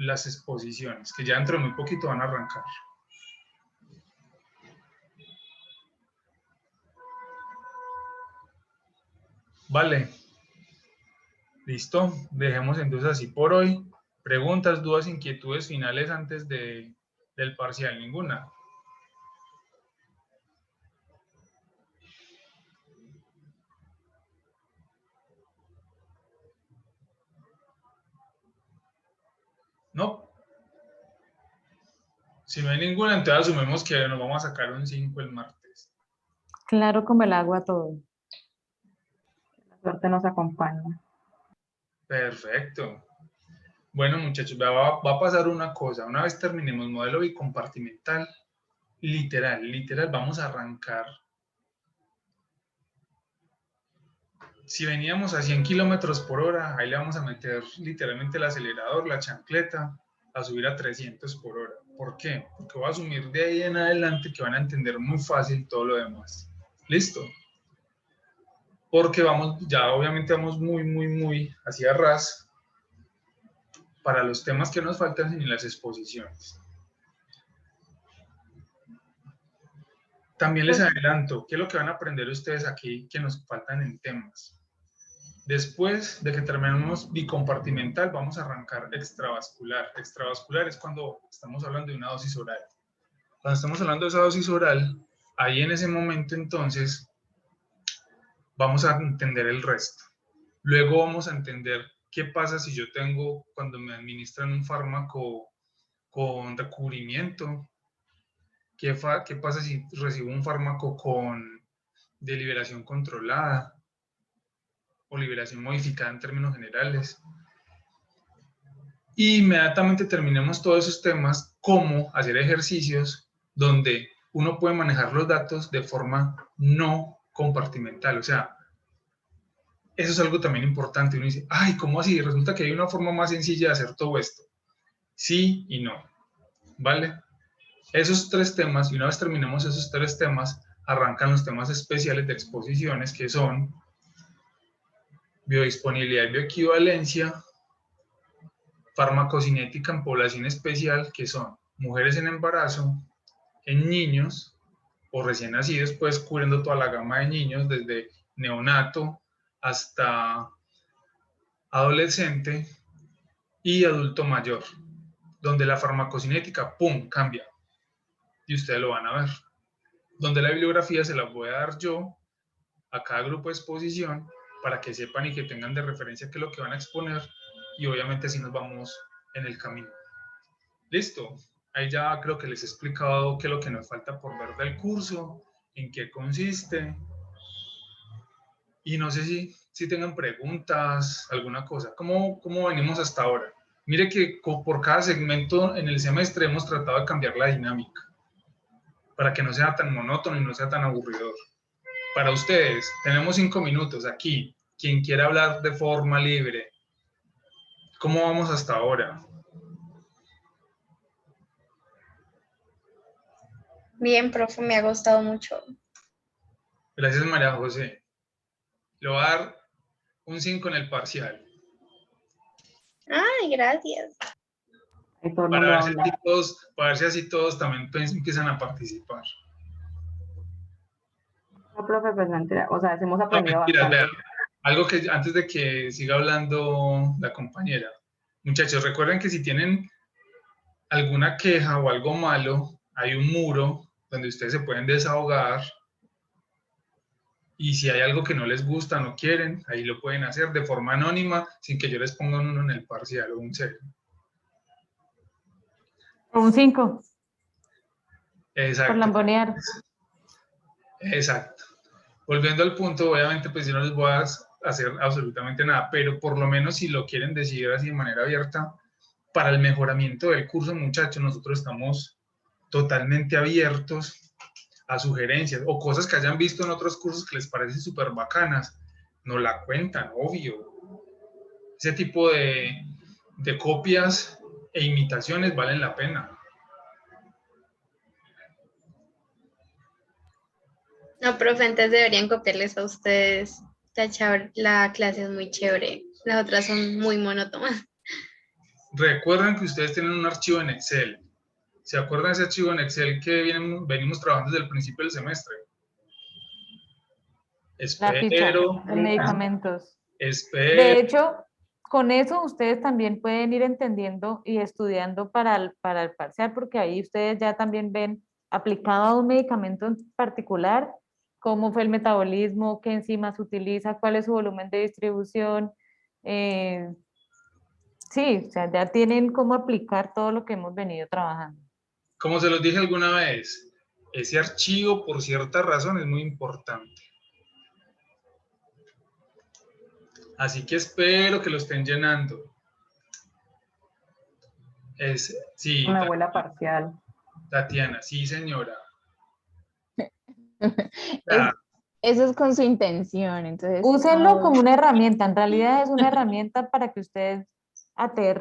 las exposiciones, que ya dentro de muy poquito van a arrancar. Vale. Listo. Dejemos entonces así por hoy. ¿Preguntas, dudas, inquietudes finales antes del parcial? ¿Ninguna? ¿No? Si no hay ninguna, entonces asumimos que nos vamos a sacar un 5 el martes. Claro como el agua todo. La suerte nos acompaña. Perfecto. Bueno, muchachos, va a pasar una cosa. Una vez terminemos modelo bicompartimental, literal, vamos a arrancar. Si veníamos a 100 kilómetros por hora, ahí le vamos a meter literalmente el acelerador, la chancleta, a subir a 300 por hora. ¿Por qué? Porque voy a asumir de ahí en adelante que van a entender muy fácil todo lo demás. ¿Listo? Porque ya obviamente vamos muy hacia ras para los temas que nos faltan en las exposiciones. También les adelanto, ¿qué es lo que van a aprender ustedes aquí que nos faltan en temas? Después de que terminemos bicompartimental, vamos a arrancar extravascular. Extravascular es cuando estamos hablando de una dosis oral. Cuando estamos hablando de esa dosis oral, ahí en ese momento entonces vamos a entender el resto. Luego vamos a entender qué pasa si yo tengo, cuando me administran un fármaco con recubrimiento, qué pasa si recibo un fármaco de liberación controlada o liberación modificada en términos generales. Y inmediatamente terminemos todos esos temas, cómo hacer ejercicios donde uno puede manejar los datos de forma no compartimental. O sea, eso es algo también importante. Uno dice, ay, ¿cómo así? Resulta que hay una forma más sencilla de hacer todo esto. Sí y no. ¿Vale? Esos tres temas, y una vez terminemos esos tres temas, arrancan los temas especiales de exposiciones, que son biodisponibilidad y bioequivalencia, farmacocinética en población especial, que son mujeres en embarazo, en niños o recién nacidos, pues cubriendo toda la gama de niños, desde neonato hasta adolescente y adulto mayor, donde la farmacocinética, ¡pum!, cambia. Y ustedes lo van a ver. Donde la bibliografía se la voy a dar yo a cada grupo de exposición para que sepan y que tengan de referencia qué es lo que van a exponer, y obviamente así nos vamos en el camino. Listo. Ahí ya creo que les he explicado qué es lo que nos falta por ver del curso, en qué consiste. Y no sé si tengan preguntas, alguna cosa. ¿Cómo venimos hasta ahora? Mire que por cada segmento en el semestre hemos tratado de cambiar la dinámica para que no sea tan monótono y no sea tan aburridor. Para ustedes, tenemos 5 minutos aquí. Quien quiera hablar de forma libre. ¿Cómo vamos hasta ahora? Bien, profe, me ha gustado mucho. Gracias, María José. Le voy a dar un 5 en el parcial. Ay, gracias. Para ver si así todos también empiezan a participar. No, profe, pues mentira. O sea, hemos aprendido No, mentiras, bastante. vean. Algo que antes de que siga hablando la compañera. Muchachos, recuerden que si tienen alguna queja o algo malo, hay un muro donde ustedes se pueden desahogar. Y si hay algo que no les gusta, no quieren, ahí lo pueden hacer de forma anónima, sin que yo les ponga un 1 en el parcial o un 0. O un 5. Exacto. Por lambonear. Exacto. Volviendo al punto, obviamente, pues yo no les voy a hacer absolutamente nada, pero por lo menos si lo quieren decidir así de manera abierta, para el mejoramiento del curso, muchachos, nosotros estamos totalmente abiertos a sugerencias o cosas que hayan visto en otros cursos que les parecen súper bacanas. Nos la cuentan, obvio. Ese tipo de copias e imitaciones valen la pena. No, profe, antes deberían copiarles a ustedes. La clase es muy chévere. Las otras son muy monótonas. Recuerden que ustedes tienen un archivo en Excel. ¿Se acuerdan de ese archivo en Excel que venimos trabajando desde el principio del semestre? La ficha Espero, de medicamentos. espero. De hecho, con eso ustedes también pueden ir entendiendo y estudiando para el parcial, porque ahí ustedes ya también ven aplicado a un medicamento en particular, cómo fue el metabolismo, qué enzimas utiliza, cuál es su volumen de distribución. Sí, o sea, ya tienen cómo aplicar todo lo que hemos venido trabajando. Como se los dije alguna vez, ese archivo por cierta razón es muy importante. Así que espero que lo estén llenando. Sí, Una abuela parcial. Tatiana, sí señora. Eso es con su intención, entonces. Úsenlo como una herramienta, en realidad es una herramienta para que ustedes aterricen